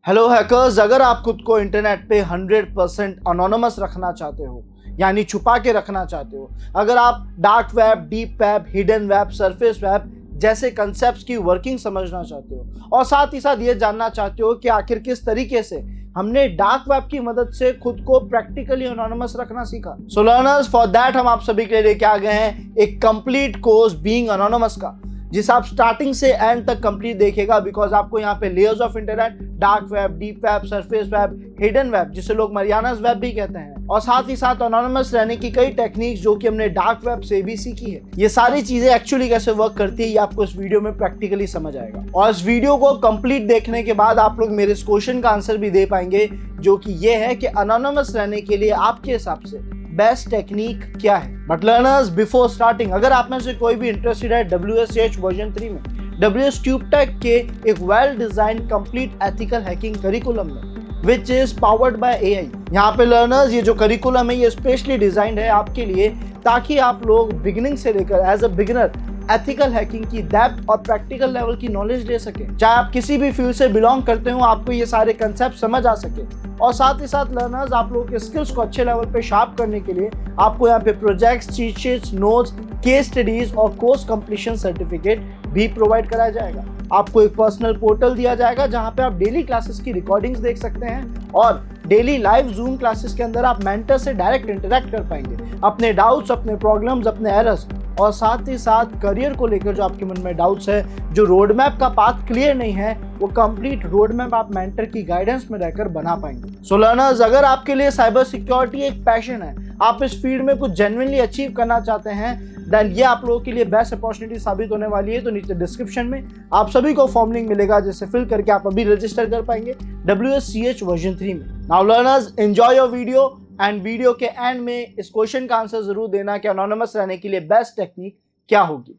Hello hackers, अगर आप खुद को इंटरनेट पे 100% अनोनिमस रखना चाहते हो, यानी छुपा के रखना चाहते हो, अगर आप dark web, deep web, hidden web, surface web जैसे कंसेप्ट्स की वर्किंग समझना चाहते हो और साथ ही साथ ये जानना चाहते हो कि आखिर किस तरीके से हमने डार्क वेब की मदद से खुद को प्रैक्टिकली अनोनिमस रखना सीखा, सो लर्नर्स फॉर दैट हम आप सभी के लिए लेके आ गए हैं एक कंप्लीट कोर्स बीइंग अनोनिमस का, जिसे आप स्टार्टिंग से एंड तक कंप्लीट देखेगा। बिकॉज आपको यहाँ पे layers of internet, dark web, deep web, surface web, hidden web जिसे लोग मरियानास वेब भी कहते हैं, और साथ ही साथ अनोनिमस रहने की कई टेक्निक्स जो कि हमने डार्क वेब से भी सीखी है। ये सारी चीजें एक्चुअली कैसे वर्क करती है ये आपको इस वीडियो में प्रैक्टिकली समझ आएगा, और इस वीडियो को कंप्लीट देखने के बाद आप लोग मेरे इस क्वेश्चन का आंसर भी दे पाएंगे, जो कि ये है कि अनोनिमस रहने के लिए आपके हिसाब से बेस्ट टेक्निक क्या है। बट लर्नर्स, बिफोर स्टार्टिंग, अगर आप में से कोई भी इंटरेस्टेड है WSH वर्जन 3 में, WS ट्यूबटेक के एक well design complete ethical hacking curriculum में, which is powered by AI। यहाँ पे लर्नर्स, ये जो करिकुलम है ये स्पेशली डिजाइंड है आपके लिए, ताकि आप लोग बिगिनिंग से लेकर as a beginner ethical hacking की डेप्थ और प्रैक्टिकल लेवल की नॉलेज ले सके। चाहे आप किसी भी फील्ड से बिलोंग करते हो, आपको ये सारे कंसेप्ट समझ आ सके। और साथ ही साथ लर्नर्स, आप लोगों के स्किल्स को अच्छे लेवल पे शार्प करने के लिए आपको यहाँ पे projects, cheat sheets, notes, case studies और कोर्स कंप्लीशन सर्टिफिकेट भी प्रोवाइड कराया जाएगा। आपको एक पर्सनल पोर्टल दिया जाएगा जहाँ पे आप डेली क्लासेस की रिकॉर्डिंग्स देख सकते हैं, और डेली लाइव जूम क्लासेस के अंदर आप मेंटर से डायरेक्ट इंटरेक्ट कर पाएंगे, अपने डाउट्स, अपने प्रॉब्लम्स, अपने एरर्स, और साथ ही साथ करियर को लेकर जो आपके मन में डाउट्स है, जो रोड मैप का पाथ क्लियर नहीं है, वो कंप्लीट रोड मैप आप मेंटर की गाइडेंस में रहकर बना पाएंगे। सो लर्नर्स, अगर आपके लिए साइबर सिक्योरिटी एक पैशन है, आप इस फील्ड में कुछ जेन्युइनली अचीव करना चाहते हैं, देन ये आप लोगों के लिए बेस्ट अपॉर्चुनिटी साबित होने वाली है। तो नीचे डिस्क्रिप्शन में आप सभी को फॉर्म लिंक मिलेगा, जिसे फिल करके आप अभी रजिस्टर कर पाएंगे WSCH वर्जन 3 में। Now learners, enjoy your video, and video के एंड में इस क्वेश्चन का आंसर जरूर देना कि अनोनिमस रहने के लिए बेस्ट टेक्निक क्या होगी।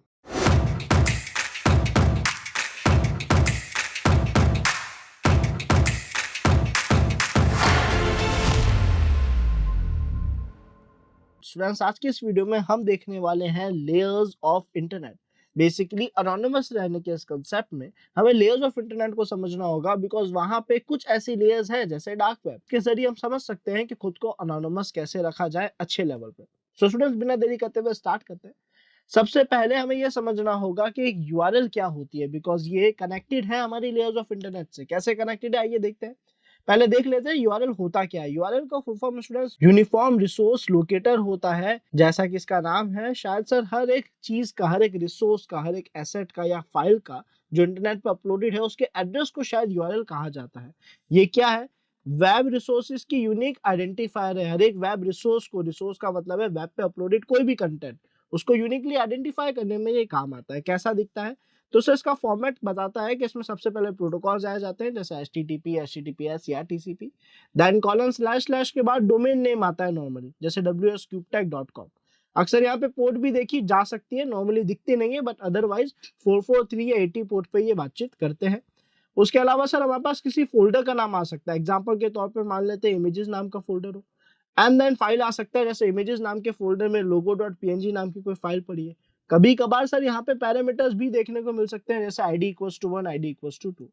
स्टूडेंट्स, आज की इस वीडियो में हम देखने वाले हैं layers of internet. Basically anonymous रहने के इस कंसेप्ट में हमें लेयर्स ऑफ इंटरनेट को समझना होगा, बिकॉज वहां पे कुछ ऐसी लेयर्स है जैसे डार्क वेब के जरिए हम समझ सकते हैं कि खुद को अनोनिमस कैसे रखा जाए अच्छे लेवल पे। सो स्टूडेंट्स, बिना देरी करते हुए स्टार्ट करते हैं। सबसे पहले हमें यह समझना होगा कि एक URL क्या होती है, बिकॉज ये कनेक्टेड है हमारी लेयर्स ऑफ इंटरनेट से। कैसे कनेक्टेड है आइए देखते हैं। पहले देख लेते हैं यूआरएल होता क्या है। यूआरएल का full form students uniform resource locator होता है। जैसा कि इसका नाम है, शायद सर हर एक चीज का, हर एक रिसोर्स का, हर एक एसेट का या फाइल का जो इंटरनेट पर अपलोडेड है, उसके एड्रेस को शायद यूआरएल कहा जाता है। ये क्या है? वेब रिसोर्सेज की यूनिक आइडेंटिफायर है। हर एक वेब रिसोर्स को, रिसोर्स का मतलब है वेब पे अपलोडेड कोई भी कंटेंट, उसको यूनिकली आइडेंटिफाई करने में ये काम आता है। कैसा दिखता है? तो सर इसका फॉर्मेट बताता है कि इसमें सबसे पहले प्रोटोकॉल्स आए जाते हैं, जैसे HTTP, HTTPS या TCP। Then colon slash slash के बाद डोमेन नेम आता है नॉर्मली, जैसे wscubetech.com। अक्सर यहाँ पे पोर्ट भी देखी जा सकती है, नॉर्मली दिखती नहीं है, बट अदरवाइज 443 या 80 पोर्ट पे ये बातचीत करते हैं। उसके अलावा सर हमारे पास किसी फोल्डर का नाम आ सकता है। एग्जाम्पल के तौर पर मान लेते हैं इमेजेस नाम का फोल्डर हो, एंड देन फाइल आ सकता है, जैसे इमेजेस नाम के फोल्डर में logo.png नाम की कोई फाइल पड़ी है। कभी कभार सर यहाँ पे पैरामीटर्स भी देखने को मिल सकते हैं, जैसे ID = 1, ID = 2।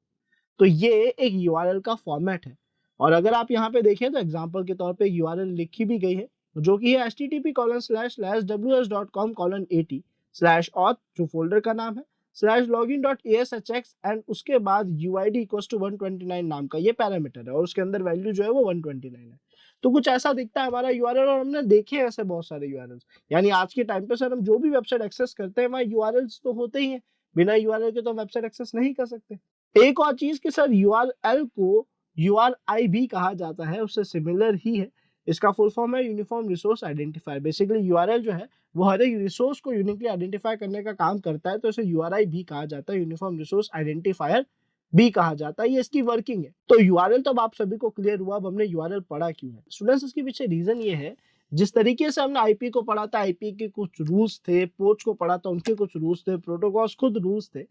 तो ये एक URL का फॉर्मेट है। और अगर आप यहाँ पे देखें तो एग्जांपल के तौर पे URL लिखी भी गई है, जो कि है http://ws.com:80/auth, जो फोल्डर का नाम है, /login.ashx, एंड उसके बाद UID = 129 नाम का ये पैरामीटर है, और उसके अंदर वैल्यू जो है वो 129 है। तो कुछ ऐसा दिखता है हमारा URL, और हमने देखे हैं ऐसे बहुत सारे URLs। यानी आज के टाइम पे सर हम जो भी वेबसाइट एक्सेस करते हैं वहाँ URLs तो होते ही हैं, बिना URL के तो वेबसाइट एक्सेस नहीं कर सकते। एक और चीज कि सर URL को URI भी कहा जाता है, उससे सिमिलर ही है। इसका फुल फॉर्म है uniform resource identifier. Basically URL जो है वो हर एक रिसोर्स को यूनिकली आइडेंटिफाई करने का काम करता है, तो इसे URI भी कहा जाता है, यूनिफॉर्म रिसोर्स आइडेंटिफायर भी कहा जाता है। ये इसकी वर्किंग है। तो URL तो अब आप सभी को क्लियर हुआ। अब हमने URL पढ़ा क्यों है स्टूडेंट्स, इसके पीछे रीजन ये है, जिस तरीके से हमने IP को पढ़ा था, IP के कुछ रूल्स थे, पोर्ट्स को पढ़ा था, उनके कुछ रूल्स थे, प्रोटोकॉल्स खुद रूल्स थे,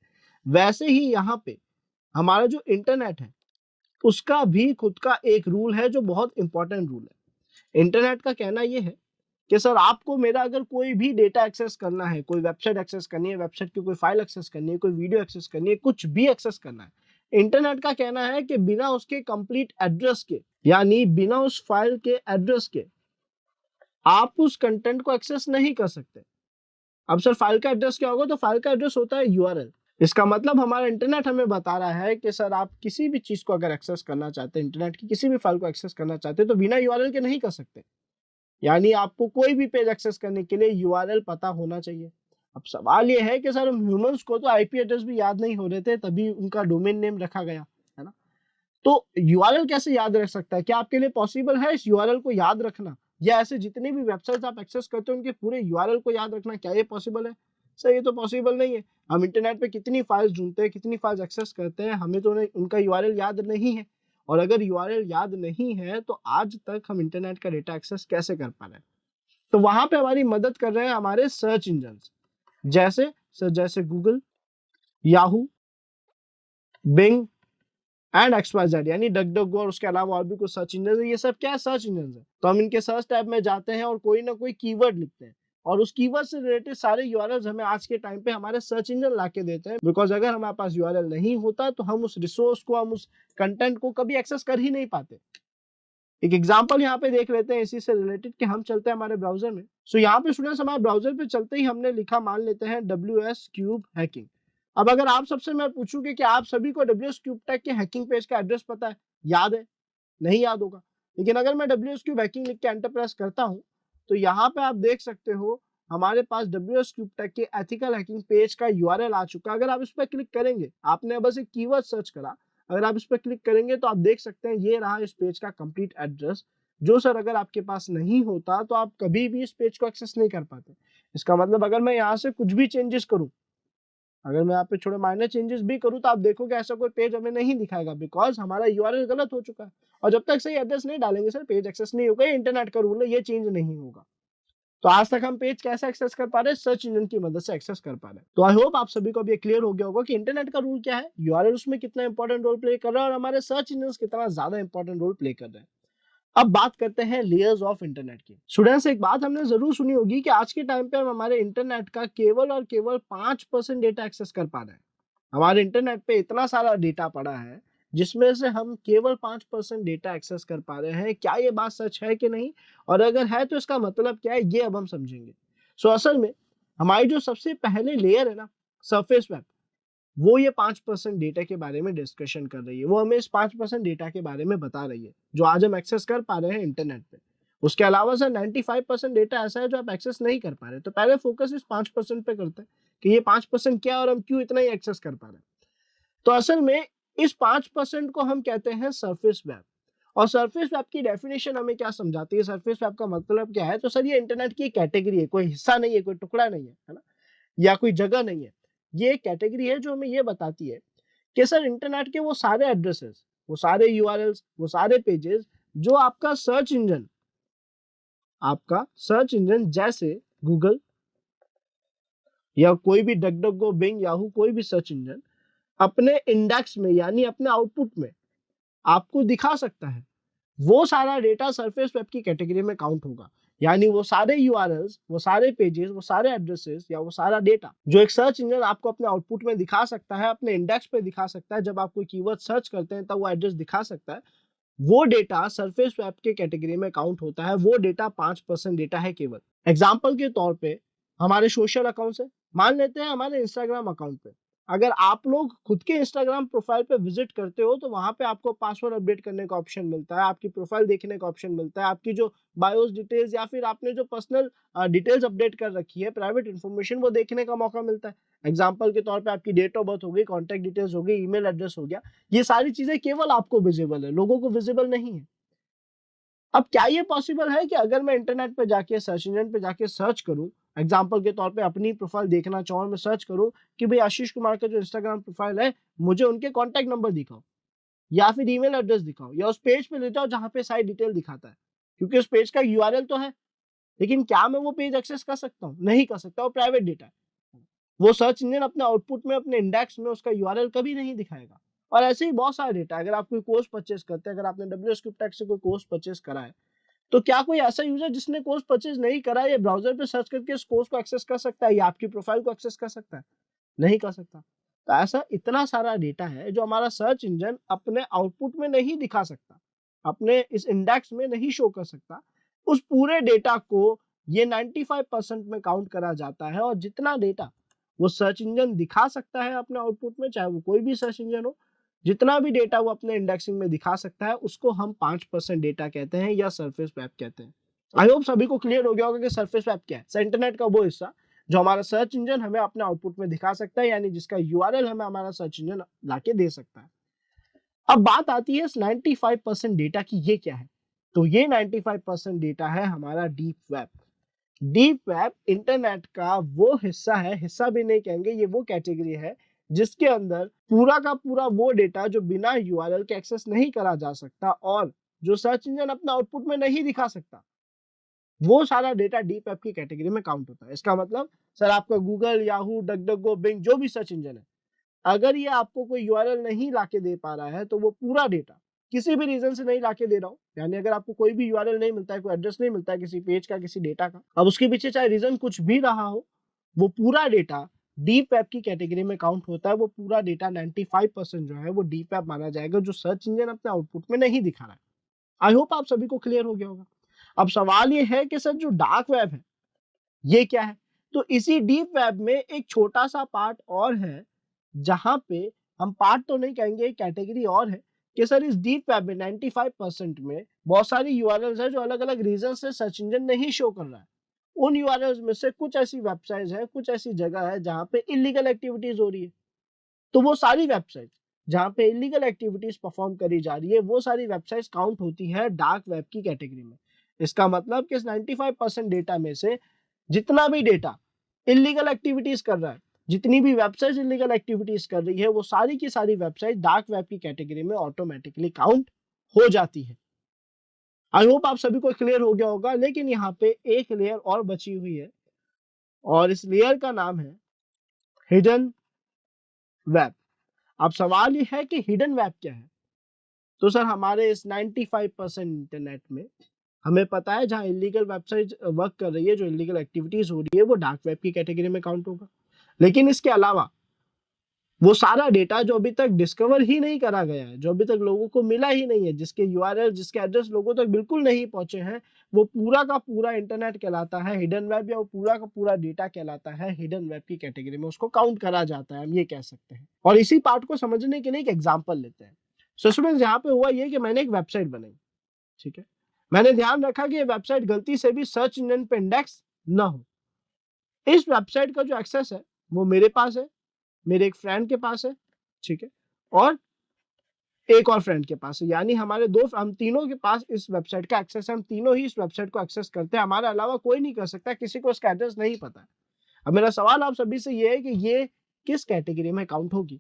वैसे ही यहाँ पे हमारा जो इंटरनेट है उसका भी खुद का एक रूल है, जो बहुत इंपॉर्टेंट रूल है। इंटरनेट का कहना यह है कि सर आपको मेरा अगर कोई भी डेटा एक्सेस करना है, कोई वेबसाइट एक्सेस करनी है, वेबसाइट की कोई फाइल एक्सेस करनी है, कोई वीडियो एक्सेस करनी है, कुछ भी एक्सेस करना है, इंटरनेट का कहना है कि बिना उसके कंप्लीट एड्रेस के, यानी बिना उस फाइल के एड्रेस के, आप उस कंटेंट को एक्सेस नहीं कर सकते। अब सर फाइल का एड्रेस क्या होगा? तो फाइल का एड्रेस होता है यूआरएल। इसका मतलब हमारा इंटरनेट हमें बता रहा है कि सर आप किसी भी चीज को अगर एक्सेस करना चाहते हैं, इंटरनेट की किसी भी फाइल को एक्सेस करना चाहते हैं, तो बिना यूआरएल के नहीं कर सकते। यानी आपको कोई भी पेज एक्सेस करने के लिए यूआरएल पता होना चाहिए। अब सवाल ये है कि सर हम ह्यूमंस को तो आईपी एड्रेस भी याद नहीं हो रहे थे, तभी उनका डोमेन नेम रखा गया, है ना? तो यूआरएल कैसे याद रख सकता है? क्या आपके लिए पॉसिबल है इस यूआरएल को याद रखना, या ऐसे जितने भी वेबसाइट्स आप एक्सेस करते हो उनके पूरे यूआरएल को याद रखना, क्या ये पॉसिबल है? सर ये तो पॉसिबल नहीं है। हम इंटरनेट पे कितनी फाइल्स ढूंढते हैं, कितनी फाइल्स एक्सेस करते हैं, हमें तो उनका यूआरएल याद नहीं है। और अगर यूआरएल याद नहीं है तो आज तक हम इंटरनेट का डेटा एक्सेस कैसे कर पा रहे हैं? तो वहां पे हमारी मदद कर रहे हैं हमारे सर्च इंजन, जैसे Google, Yahoo, Bing and XYZ, यानी डकडकगो और उसके अलावा और भी कुछ सर्च इंजन है। ये सब क्या है? सर्च इंजन है। तो हम इनके सर्च टैब में जाते हैं और कोई ना कोई कीवर्ड लिखते हैं, और उस कीवर्ड से रिलेटेड सारे यूआरएल्स हमें आज के टाइम पे हमारे सर्च इंजन लाके देते हैं। बिकॉज अगर हमारे पास यूआरएल नहीं होता तो हम उस रिसोर्स को, हम उस कंटेंट को कभी एक्सेस कर ही नहीं पाते। एक एग्जांपल यहाँ पे देख लेते हैं इसी से रिलेटेड, कि हम चलते हैं हमारे ब्राउजर में। सो यहाँ पे स्टूडेंट्स हमारे ब्राउजर पे चलते ही हमने लिखा, मान लेते हैं WS क्यूब हैकिंग। अब अगर आप सबसे मैं पूछूंगी कि आप सभी को WS क्यूब टेक के हैकिंग पेज का एड्रेस पता है, याद है? नहीं याद होगा। लेकिन अगर मैं WS क्यूब हैकिंग लिख के एंटर प्रेस करता हूँ, तो यहाँ पे आप देख सकते हो हमारे पास WS क्यूब टेक के एथिकल हैकिंग पेज का यूआरएल आ चुका है। अगर आप इस पर क्लिक करेंगे, आपने बस एक कीवर्ड सर्च करा, अगर आप इस पर क्लिक करेंगे तो आप देख सकते हैं ये रहा इस पेज का कंप्लीट एड्रेस, जो सर अगर आपके पास नहीं होता तो आप कभी भी इस पेज को एक्सेस नहीं कर पाते। इसका मतलब अगर मैं यहाँ से कुछ भी चेंजेस करूँ, अगर मैं यहाँ पे थोड़े माइनर चेंजेस भी करूँ, तो आप देखोगे ऐसा कोई पेज हमें नहीं दिखाएगा, बिकॉज हमारा यूआरएल गलत हो चुका है। और जब तक सही एड्रेस नहीं डालेंगे सर, पेज एक्सेस नहीं होगा। इंटरनेट का रूल है, ये चेंज नहीं होगा। तो आज तक हम पेज कैसे एक्सेस कर पा रहे हैं? सर्च इंजन की मदद से एक्सेस कर पा रहे हैं। तो आई होप आप सभी को भी क्लियर हो गया होगा कि इंटरनेट का रूल क्या है, यूआरएल उसमें कितना इंपॉर्टेंट रोल प्ले कर रहा है, और हमारे सर्च इंजन कितना ज्यादा इंपॉर्टेंट रोल प्ले कर रहे हैं। अब बात करते हैं लेयर्स ऑफ इंटरनेट की। स्टूडेंट्स, एक बात हमने जरूर सुनी होगी कि आज के टाइम पे हम हमारे इंटरनेट का केवल और केवल 5% डेटा एक्सेस कर पा रहे हैं। हमारे इंटरनेट पे इतना सारा डेटा पड़ा है जिसमें से हम केवल 5% डेटा एक्सेस कर पा रहे हैं। क्या ये बात सच है कि नहीं, और अगर है तो इसका मतलब क्या है, ये अब हम समझेंगे। सो असल में हमारी जो सबसे पहले लेयर है ना, सरफेस वेब, वो ये 5% डेटा के बारे में डिस्कशन कर रही है। वो हमें इस 5% डेटा के बारे में बता रही है जो आज हम एक्सेस कर पा रहे हैं इंटरनेट पे। उसके अलावा सर 95% डेटा ऐसा है जो आप एक्सेस नहीं कर पा रहे। तो पहले फोकस इस 5% पे करते हैं कि ये 5% क्या है और हम क्यों इतना ही एक्सेस कर पा रहे हैं। तो असल में इस 5% को हम कहते हैं सरफेस वेब। और सरफेस वेब की डेफिनेशन हमें क्या समझाती है, सरफेस वेब का मतलब क्या है? तो सर ये इंटरनेट की कैटेगरी है, कोई हिस्सा नहीं है, कोई टुकड़ा नहीं है ना, या कोई जगह नहीं है। ये एक कैटेगरी है जो हमें ये बताती है कि सर इंटरनेट के वो सारे एड्रेसेस, वो सारे यूआरएल्स, वो सारे पेजेस जो आपका सर्च इंजन जैसे गूगल या कोई भी डकडकगो, बिंग, याहू, कोई भी सर्च इंजन अपने इंडेक्स में, यानी अपने आउटपुट में आपको दिखा सकता है, वो सारा डेटा सरफेस वेब की कैटेगरी में काउंट होगा। यानी वो सारे यूआरएल्स, वो सारे पेजेस, वो सारे एड्रेसेस या वो सारा डेटा जो एक सर्च इंजन आपको अपने आउटपुट में दिखा सकता है, अपने इंडेक्स पे दिखा सकता है, जब आप कोई कीवर्ड सर्च करते हैं तब वो एड्रेस दिखा सकता है, वो डेटा सरफेस वेब के कैटेगरी में काउंट होता है। वो डेटा 5% डेटा है केवल। एग्जाम्पल के तौर पे हमारे सोशल अकाउंट से, मान लेते हैं हमारे इंस्टाग्राम अकाउंट पे, अगर आप लोग खुद के इंस्टाग्राम प्रोफाइल पे विजिट करते हो तो वहां पे आपको पासवर्ड अपडेट करने का ऑप्शन मिलता है, आपकी प्रोफाइल देखने का ऑप्शन मिलता है, आपकी जो बायोस डिटेल्स या फिर आपने जो पर्सनल डिटेल्स अपडेट कर रखी है, प्राइवेट इन्फॉर्मेशन, वो देखने का मौका मिलता है। एग्जाम्पल के तौर पे आपकी डेट ऑफ बर्थ हो गई, कॉन्टैक्ट डिटेल्स हो गई, ईमेल एड्रेस हो गया, ये सारी चीजें केवल आपको विजिबल है, लोगों को विजिबल नहीं है। अब क्या ये पॉसिबल है कि अगर मैं इंटरनेट पे जाके, सर्च इंजन पे जाके सर्च करूं, एग्जाम्पल के तौर पे अपनी प्रोफाइल देखना चाहूँ, मैं सर्च करूं कि भाई आशीष कुमार का जो इंस्टाग्राम प्रोफाइल है, मुझे उनके कॉन्टैक्ट नंबर दिखाओ या फिर ईमेल एड्रेस दिखाओ, या उस पेज पे ले जाओ जहां पे सारी डिटेल दिखाता है, क्योंकि उस पेज का यूआरएल तो है, लेकिन क्या मैं वो पेज एक्सेस कर सकता हूँ? नहीं कर सकता, वो प्राइवेट डेटा है। वो सर्च इंजन अपने आउटपुट में, अपने इंडेक्स में उसका यूआरएल कभी नहीं दिखाएगा। और ऐसे ही बहुत सारे डेटा, अगर आप कोई कोर्स परचेज करते हैं, अगर आपने WSCryptech से कोई कोर्स परचेज करा है, तो क्या कोई ऐसा यूजर जिसने कोर्स परचेज नहीं करा है, ये ब्राउजर पे सर्च करके इस कोर्स को एक्सेस कर सकता है या आपकी प्रोफाइल को एक्सेस कर सकता है? नहीं कर सकता। तो ऐसा इतना सारा डेटा है जो हमारा सर्च इंजन अपने आउटपुट में नहीं दिखा सकता, अपने इस इंडेक्स में नहीं शो कर सकता। उस पूरे डेटा को ये 95% में काउंट करा जाता है, और जितना डेटा वो सर्च इंजन दिखा सकता है अपने आउटपुट में, चाहे वो कोई भी सर्च इंजन हो, जितना भी डेटा वो अपने इंडेक्सिंग में दिखा सकता है, उसको हम 5% डेटा कहते हैं या सरफेस वेब कहते हैं। आई होप सभी को क्लियर हो गया होगा कि सरफेस वेब क्या है। इंटरनेट का वो हिस्सा जो हमारा सर्च इंजन हमें अपने आउटपुट में दिखा सकता है, यानी जिसका यूआरएल हमें हमारा सर्च इंजन लाके दे सकता है। अब बात आती है इस 95% डेटा की, ये क्या है? तो ये 95% डेटा है हमारा deep web. Deep web internet का वो हिस्सा है, हिस्सा भी नहीं कहेंगे, ये वो कैटेगरी है जिसके अंदर पूरा का पूरा वो डेटा जो बिना यूआरएल के एक्सेस नहीं करा जा सकता और जो सर्च इंजन अपना आउटपुट में नहीं दिखा सकता, वो सारा डेटा डीप वेब की कैटेगरी में काउंट होता है। इसका मतलब सर आपका गूगल, याहू, डकडकगो, बिंग जो भी सर्च इंजन है, अगर ये आपको कोई यूआरएल नहीं लाके दे पा रहा है तो वो पूरा डेटा किसी भी रीजन से नहीं लाके दे रहा हूं, यानी अगर आपको कोई भी यूआरएल नहीं मिलता है, कोई एड्रेस नहीं मिलता है किसी पेज का, किसी डेटा का, अब उसके पीछे चाहे रीजन कुछ भी रहा हो, वो पूरा डेटा डीप वेब की कैटेगरी में काउंट होता है। वो पूरा डेटा 95% जो है वो डीप वेब माना जाएगा, जो सर्च इंजन अपने आउटपुट में नहीं दिखा रहा है। आई होप आप सभी को क्लियर हो गया होगा। अब सवाल ये है कि सर जो डार्क वेब है ये क्या है? तो इसी डीप वेब में एक छोटा सा पार्ट और है, जहां पे हम पार्ट तो नहीं कहेंगे, एक कैटेगरी और है कि सर इस डीप वेब में 95% में बहुत सारी यूआरएल्स है जो अलग अलग रीजन से सर्च इंजन नहीं शो कर रहा है। उन यूआरएल्स में से कुछ ऐसी वेबसाइट्स है, कुछ ऐसी जगह है जहां पे इलीगल एक्टिविटीज हो रही है। तो वो सारी वेबसाइट जहां पे इलीगल एक्टिविटीज परफॉर्म करी जा रही है, वो सारी वेबसाइट्स काउंट होती है डार्क वेब की कैटेगरी में। इसका मतलब कि इस 95% डेटा में से जितना भी डेटा इलीगल एक्टिविटीज कर रहा है, जितनी भी वेबसाइट इलीगल एक्टिविटीज कर रही है, वो सारी की सारी वेबसाइट डार्क वेब की कैटेगरी में ऑटोमेटिकली काउंट हो जाती है। आई होप आप सभी को क्लियर हो गया होगा, लेकिन यहाँ पे एक लेयर और बची हुई है, और इस लेयर का नाम है हिडन वेब। अब सवाल ये है कि हिडन वेब क्या है? तो सर हमारे इस 95% इंटरनेट में हमें पता है जहां इलीगल वेबसाइट वर्क कर रही है, जो इलीगल एक्टिविटीज हो रही है, वो डार्क वेब की कैटेगरी में काउंट होगा। लेकिन इसके अलावा वो सारा डेटा जो अभी तक डिस्कवर ही नहीं करा गया है, जो अभी तक लोगों को मिला ही नहीं है, जिसके यूआरएल, जिसके एड्रेस लोगों तक बिल्कुल नहीं पहुंचे हैं, वो पूरा का पूरा इंटरनेट कहलाता है हिडन वेब, या वो पूरा का पूरा डेटा कहलाता है हिडन वेब की कैटेगरी में, उसको काउंट करा जाता है, हम ये कह सकते हैं। और इसी पार्ट को समझने के लिए एक एग्जाम्पल लेते हैं। सो स्टूडेंट्स, यहाँ पे हुआ ये कि मैंने एक वेबसाइट बनाई, ठीक है। मैंने ध्यान रखा कि ये वेबसाइट गलती से भी सर्च इंजन पे इंडेक्स ना हो। इस वेबसाइट का जो एक्सेस है वो मेरे पास है, मेरे एक फ्रेंड के पास है, ठीक है, और एक और फ्रेंड के पास है, यानी हमारे दो, हम तीनों के पास इस वेबसाइट का एक्सेस है। हम तीनों ही इस वेबसाइट को एक्सेस करते हैं, हमारे अलावा कोई नहीं कर सकता, किसी को इसका एड्रेस नहीं पता है। अब मेरा सवाल आप सभी से ये है कि ये किस कैटेगरी में काउंट होगी?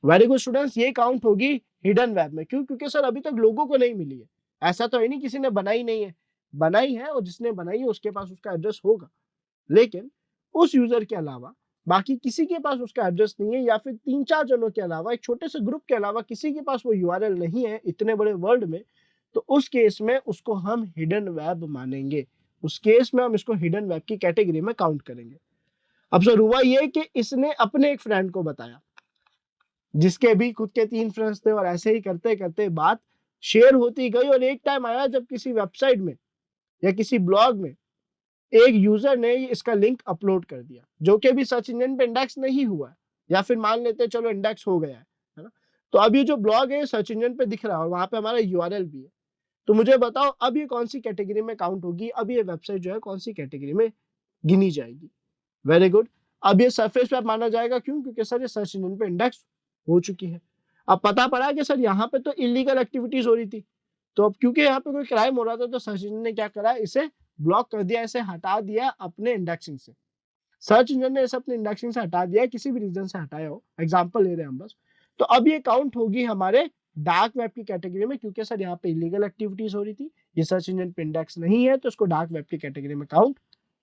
वेरी गुड स्टूडेंट्स, ये काउंट होगी हिडन वेब में। क्यों? क्योंकि सर अभी तक लोगों को नहीं मिली है। ऐसा तो है नहीं किसी ने बनाई नहीं है, बनाई है, और जिसने बनाई है उसके पास उसका एड्रेस होगा, लेकिन उस यूजर के अलावा बाकी किसी के पास उसका एड्रेस नहीं है, या फिर 3-4 जनों के अलावा, एक छोटे से ग्रुप के अलावा किसी के पास वो यूआरएल नहीं है इतने बड़े वर्ल्ड में, तो उस केस में उसको हम हिडन वेब मानेंगे। उस केस में हम इसको हिडन वेब की कैटेगरी में काउंट करेंगे। अब सर हुआ ये कि इसने अपने एक फ्रेंड को बताया, जिसके भी खुद के 3 फ्रेंड्स थे, और ऐसे ही करते करते बात शेयर होती गई, और एक टाइम आया जब किसी वेबसाइट में या किसी ब्लॉग में एक यूजर ने इसका लिंक अपलोड कर दिया, जो कि भी सर्च इंजन पे इंडेक्स नहीं हुआ है, या फिर मान लेते चलो इंडेक्स हो गया है ना। तो अब ये जो ब्लॉग है सर्च इंजन पे दिख रहा है, और वहां पे हमारा यूआरएल भी है। तो मुझे बताओ अब ये कौन सी कैटेगरी में काउंट होगी? अब ये वेबसाइट जो है कौन सी कैटेगरी में गिनी जाएगी? वेरी गुड, अब ये सरफेस वेब माना जाएगा। क्यों? क्योंकि सर ये सर्च इंजन पे इंडेक्स हो चुकी है। अब पता पड़ा कि सर यहाँ पे तो इलीगल एक्टिविटीज हो रही थी, तो अब क्योंकि यहाँ पे कोई क्राइम हो रहा था, तो सर्च इंजन ने क्या करा, इसे ब्लॉक कर दिया, इसे हटा दिया अपने इंडेक्सिंग से। सर्च इंजन ने इसे अपने इंडेक्सिंग से हटा दिया, किसी भी रीजन से हटाया हो, एग्जांपल ले रहे हैं हम बस। तो अब ये काउंट होगी हमारे डार्क वेब की कैटेगरी में, क्योंकि सर यहाँ पे इलीगल एक्टिविटीज हो रही थी, ये सर्च इंजन पे इंडेक्स नहीं है, तो इसको डार्क वेब की कैटेगरी में काउंट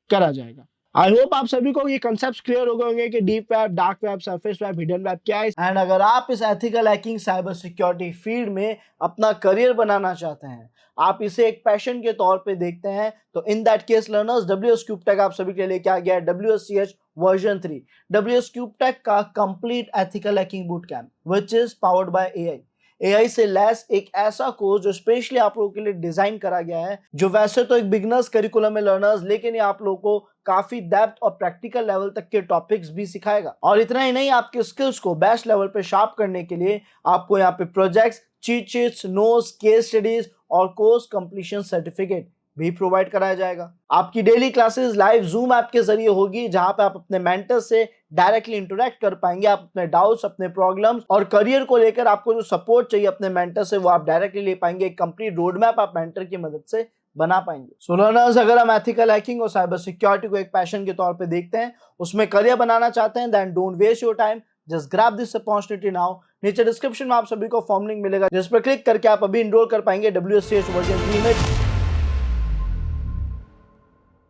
करा जाएगा। आई होप आप सभी को ये कंसेप्ट क्लियर हो गए होंगे कि deep web, dark web, surface web, hidden web क्या है। एंड अगर आप इस ethical hacking cyber security field में अपना करियर बनाना चाहते हैं, आप इसे एक पैशन के तौर पे देखते हैं, तो in that case learners, WS cube tech आप सभी के लिए क्या गया है, WSCH version 3 WS cube tech का complete ethical hacking boot camp which is powered by AI से लेस एक ऐसा कोर्स जो स्पेशली आप लोगों के लिए डिजाइन करा गया है, जो वैसे तो एक बिगनर्स करिकुलम में लर्नर्स, लेकिन ये आप लोगों को काफी डेप्थ और प्रैक्टिकल लेवल तक के टॉपिक्स भी सिखाएगा। और इतना ही नहीं, आपके स्किल्स को बेस्ट लेवल पे शार्प करने के लिए आपको यहाँ पे projects, cheat sheets, notes, case studies और कोर्स कंप्लीशन सर्टिफिकेट भी प्रोवाइड कराया जाएगा। आपकी daily classes live zoom app के जरिए होगी, जहां पे आप अपने मेंटर से डायरेक्टली इंटरेक्ट कर पाएंगे। आप अपने डाउट्स, अपने प्रॉब्लम्स और करियर को लेकर आपको जो सपोर्ट चाहिए अपने मेंटर से, वो आप डायरेक्टली ले पाएंगे। एक कंप्लीट रोड मैप आप मेंटर की मदद से बना पाएंगे। सो लर्नर्स, अगर हम एथिकल हैकिंग और साइबर सिक्योरिटी को एक पैशन के तौर पे देखते हैं, उसमें करियर बनाना चाहते हैं, then don't waste your time, just grab this opportunity now. नीचे डिस्क्रिप्शन में आप सभी को फॉर्म लिंक मिलेगा, जिस पर क्लिक करके आप अभी इनरोल कर पाएंगे WSCH वर्जन 3 में।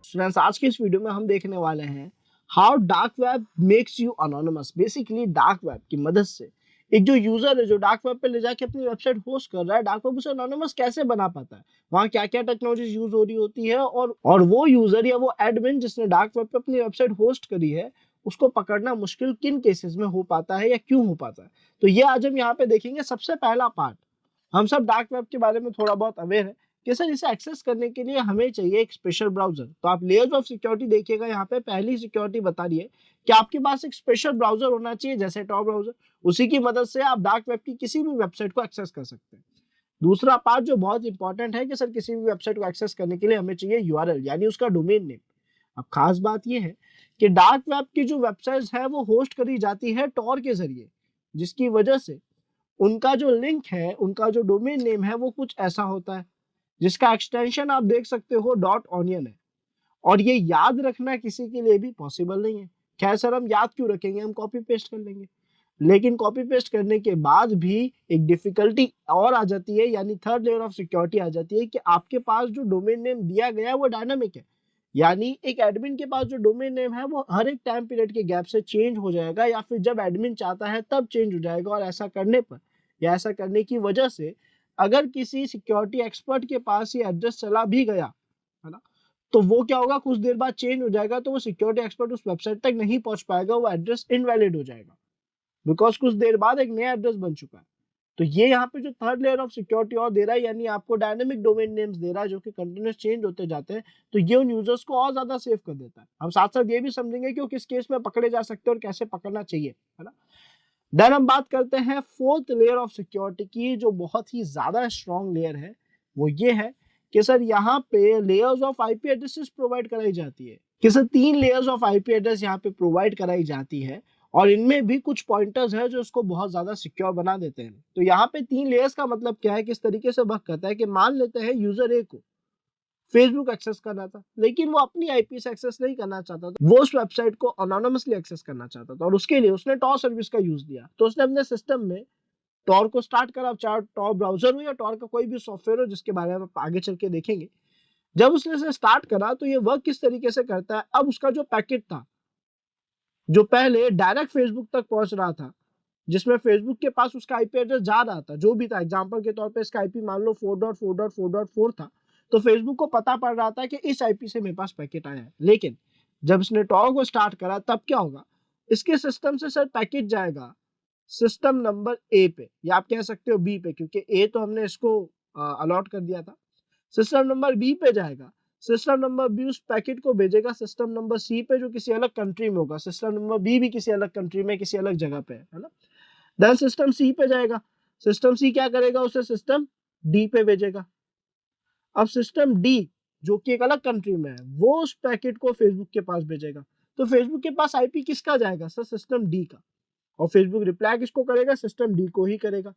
स्टूडेंट्स, आज के इस वीडियो में हम देखने वाले हैं how dark web makes you anonymous. Basically dark web की मदद से एक जो यूजर है, जो डार्क वेब पे ले जाके अपनी वेबसाइट होस्ट कर रहा है, डार्क वेब उसे अनोनिमस कैसे बना पाता है, वहाँ क्या क्या टेक्नोलॉजी यूज हो रही होती है, और वो यूजर या वो एडमिन जिसने डार्क वेब पे अपनी वेबसाइट होस्ट करी है, उसको पकड़ना मुश्किल किन केसेस में हो पाता है या क्यों हो पाता है। तो ये आज हम यहाँ पे देखेंगे। सबसे पहला पार्ट, हम सब डार्क वेब के बारे में थोड़ा बहुत अवेयर है कि सर इसे एक्सेस करने के लिए हमें चाहिए एक स्पेशल ब्राउजर। तो आप लेयर्स ऑफ सिक्योरिटी देखिएगा, यहाँ पे पहली सिक्योरिटी बता रही है कि आपके पास एक स्पेशल ब्राउजर होना चाहिए, जैसे टॉर ब्राउजर। उसी की मदद से आप डार्क वेब की किसी भी वेबसाइट को एक्सेस कर सकते हैं। दूसरा पार्ट जो बहुत इंपॉर्टेंट है कि सर किसी भी वेबसाइट को एक्सेस करने के लिए हमें चाहिए यूआरएल, यानी उसका डोमेन नेम। अब खास बात यह है कि डार्क वेब की जो वेबसाइट्स है वो होस्ट करी जाती है टॉर के जरिए, जिसकी वजह से उनका जो लिंक है, उनका जो डोमेन नेम है, वो कुछ ऐसा होता है जिसका एक्सटेंशन आप देख सकते हो .onion है। और ये याद रखना किसी के लिए भी पॉसिबल नहीं है। खैर सर, हम याद क्यों रखेंगे, हम कॉपी पेस्ट कर लेंगे। लेकिन कॉपी पेस्ट करने के बाद भी एक डिफिकल्टी और आ जाती है, यानी थर्ड लेयर ऑफ सिक्योरिटी आ जाती है कि आपके पास जो डोमेन नेम दिया गया है वो डायनामिक है। यानी एक एडमिन के पास जो डोमेन नेम है वो हर एक टाइम पीरियड के गैप से चेंज हो जाएगा, या फिर जब एडमिन चाहता है तब चेंज हो जाएगा। और ऐसा करने पर या ऐसा करने की वजह से अगर किसी सिक्योरिटी एक्सपर्ट के पास ये एड्रेस चला भी गया है ना, तो वो क्या होगा, कुछ देर बाद चेंज हो जाएगा, तो वो सिक्योरिटी एक्सपर्ट उस वेबसाइट तक नहीं पहुंच पाएगा, वो एड्रेस इनवैलिड हो जाएगा, बिकॉज कुछ देर बाद एक नया एड्रेस बन चुका है। तो ये यहाँ पे जो थर्ड लेयर ऑफ सिक्योरिटी और दे रहा है, यानी आपको डायनेमिक डोमेन नेम्स दे रहा है जो कि कंटिन्यूस चेंज होते जाते हैं, तो ये उन यूजर्स को और ज्यादा सेव कर देता है। हम साथ साथ ये भी समझेंगे कि वो किस केस में पकड़े जा सकते हैं और कैसे पकड़ना चाहिए, है ना। देन हम बात करते हैं फोर्थ लेयर ऑफ सिक्योरिटी की, जो बहुत ही ज्यादा स्ट्रॉन्ग लेयर है। वो ये है कि सर यहाँ पे layers of IP addresses provide कराई जाती है, कि sir 3 layers of IP address यहाँ पे प्रोवाइड कराई जाती है, और इनमें भी कुछ पॉइंटर्स है जो इसको बहुत ज्यादा सिक्योर बना देते हैं। तो यहाँ पे 3 लेयर्स का मतलब क्या है, किस तरीके से वर्क करता है कि मान लेते हैं यूजर ए को फेसबुक एक्सेस करना था, लेकिन वो अपनी आईपी से एक्सेस नहीं करना चाहता था, वो उस वेबसाइट को अनोनिमसली एक्सेस करना चाहता था, और उसके लिए उसने टॉर सर्विस का यूज दिया। तो उसने अपने सिस्टम में टॉर को स्टार्ट करा, चाहे टॉर ब्राउजर हो या टॉर का कोई भी सॉफ्टवेयर हो, जिसके बारे में आगे चल के देखेंगे। जब उसने इसे स्टार्ट करा तो ये वर्क किस तरीके से करता है, अब उसका जो पैकेट था, जो पहले डायरेक्ट फेसबुक तक पहुंच रहा था, जिसमें फेसबुक के पास उसका आईपी एड्रेस जा रहा था, जो भी था, एग्जांपल के तौर पे इसका आईपी मान लो 4.4.4.4 था, तो फेसबुक को पता पड़ रहा था कि इस आईपी से मेरे पास पैकेट आया है। लेकिन जब इसने टॉर को स्टार्ट करा, तब क्या होगा, इसके सिस्टम से सर पैकेट जाएगा सिस्टम नंबर ए पे, या आप कह सकते हो बी पे, क्योंकि ए तो हमने इसको अलॉट कर दिया था। सिस्टम नंबर बी पे जाएगा, सिस्टम नंबर बी उस पैकेट को भेजेगा सिस्टम नंबर सी पे, जो किसी अलग कंट्री में होगा। सिस्टम नंबर बी भी किसी अलग कंट्री में, किसी अलग जगह पे है ना। देन सिस्टम सी पे जाएगा, सिस्टम सी क्या करेगा, उसे सिस्टम डी पे भेजेगा। अब सिस्टम डी, जो कि एक अलग कंट्री में है, वो उस पैकेट को फेसबुक के पास भेजेगा। तो फेसबुक के पास आईपी किसका जाएगा, सर सिस्टम डी का, और फेसबुक रिप्लाई किसको करेगा, सिस्टम डी को ही करेगा।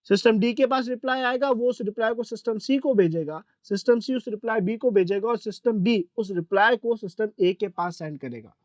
सिस्टम डी के पास रिप्लाई आएगा, वो उस रिप्लाई को सिस्टम सी को भेजेगा, सिस्टम सी उस रिप्लाई बी को भेजेगा, और सिस्टम बी उस रिप्लाई को सिस्टम ए के पास सेंड करेगा।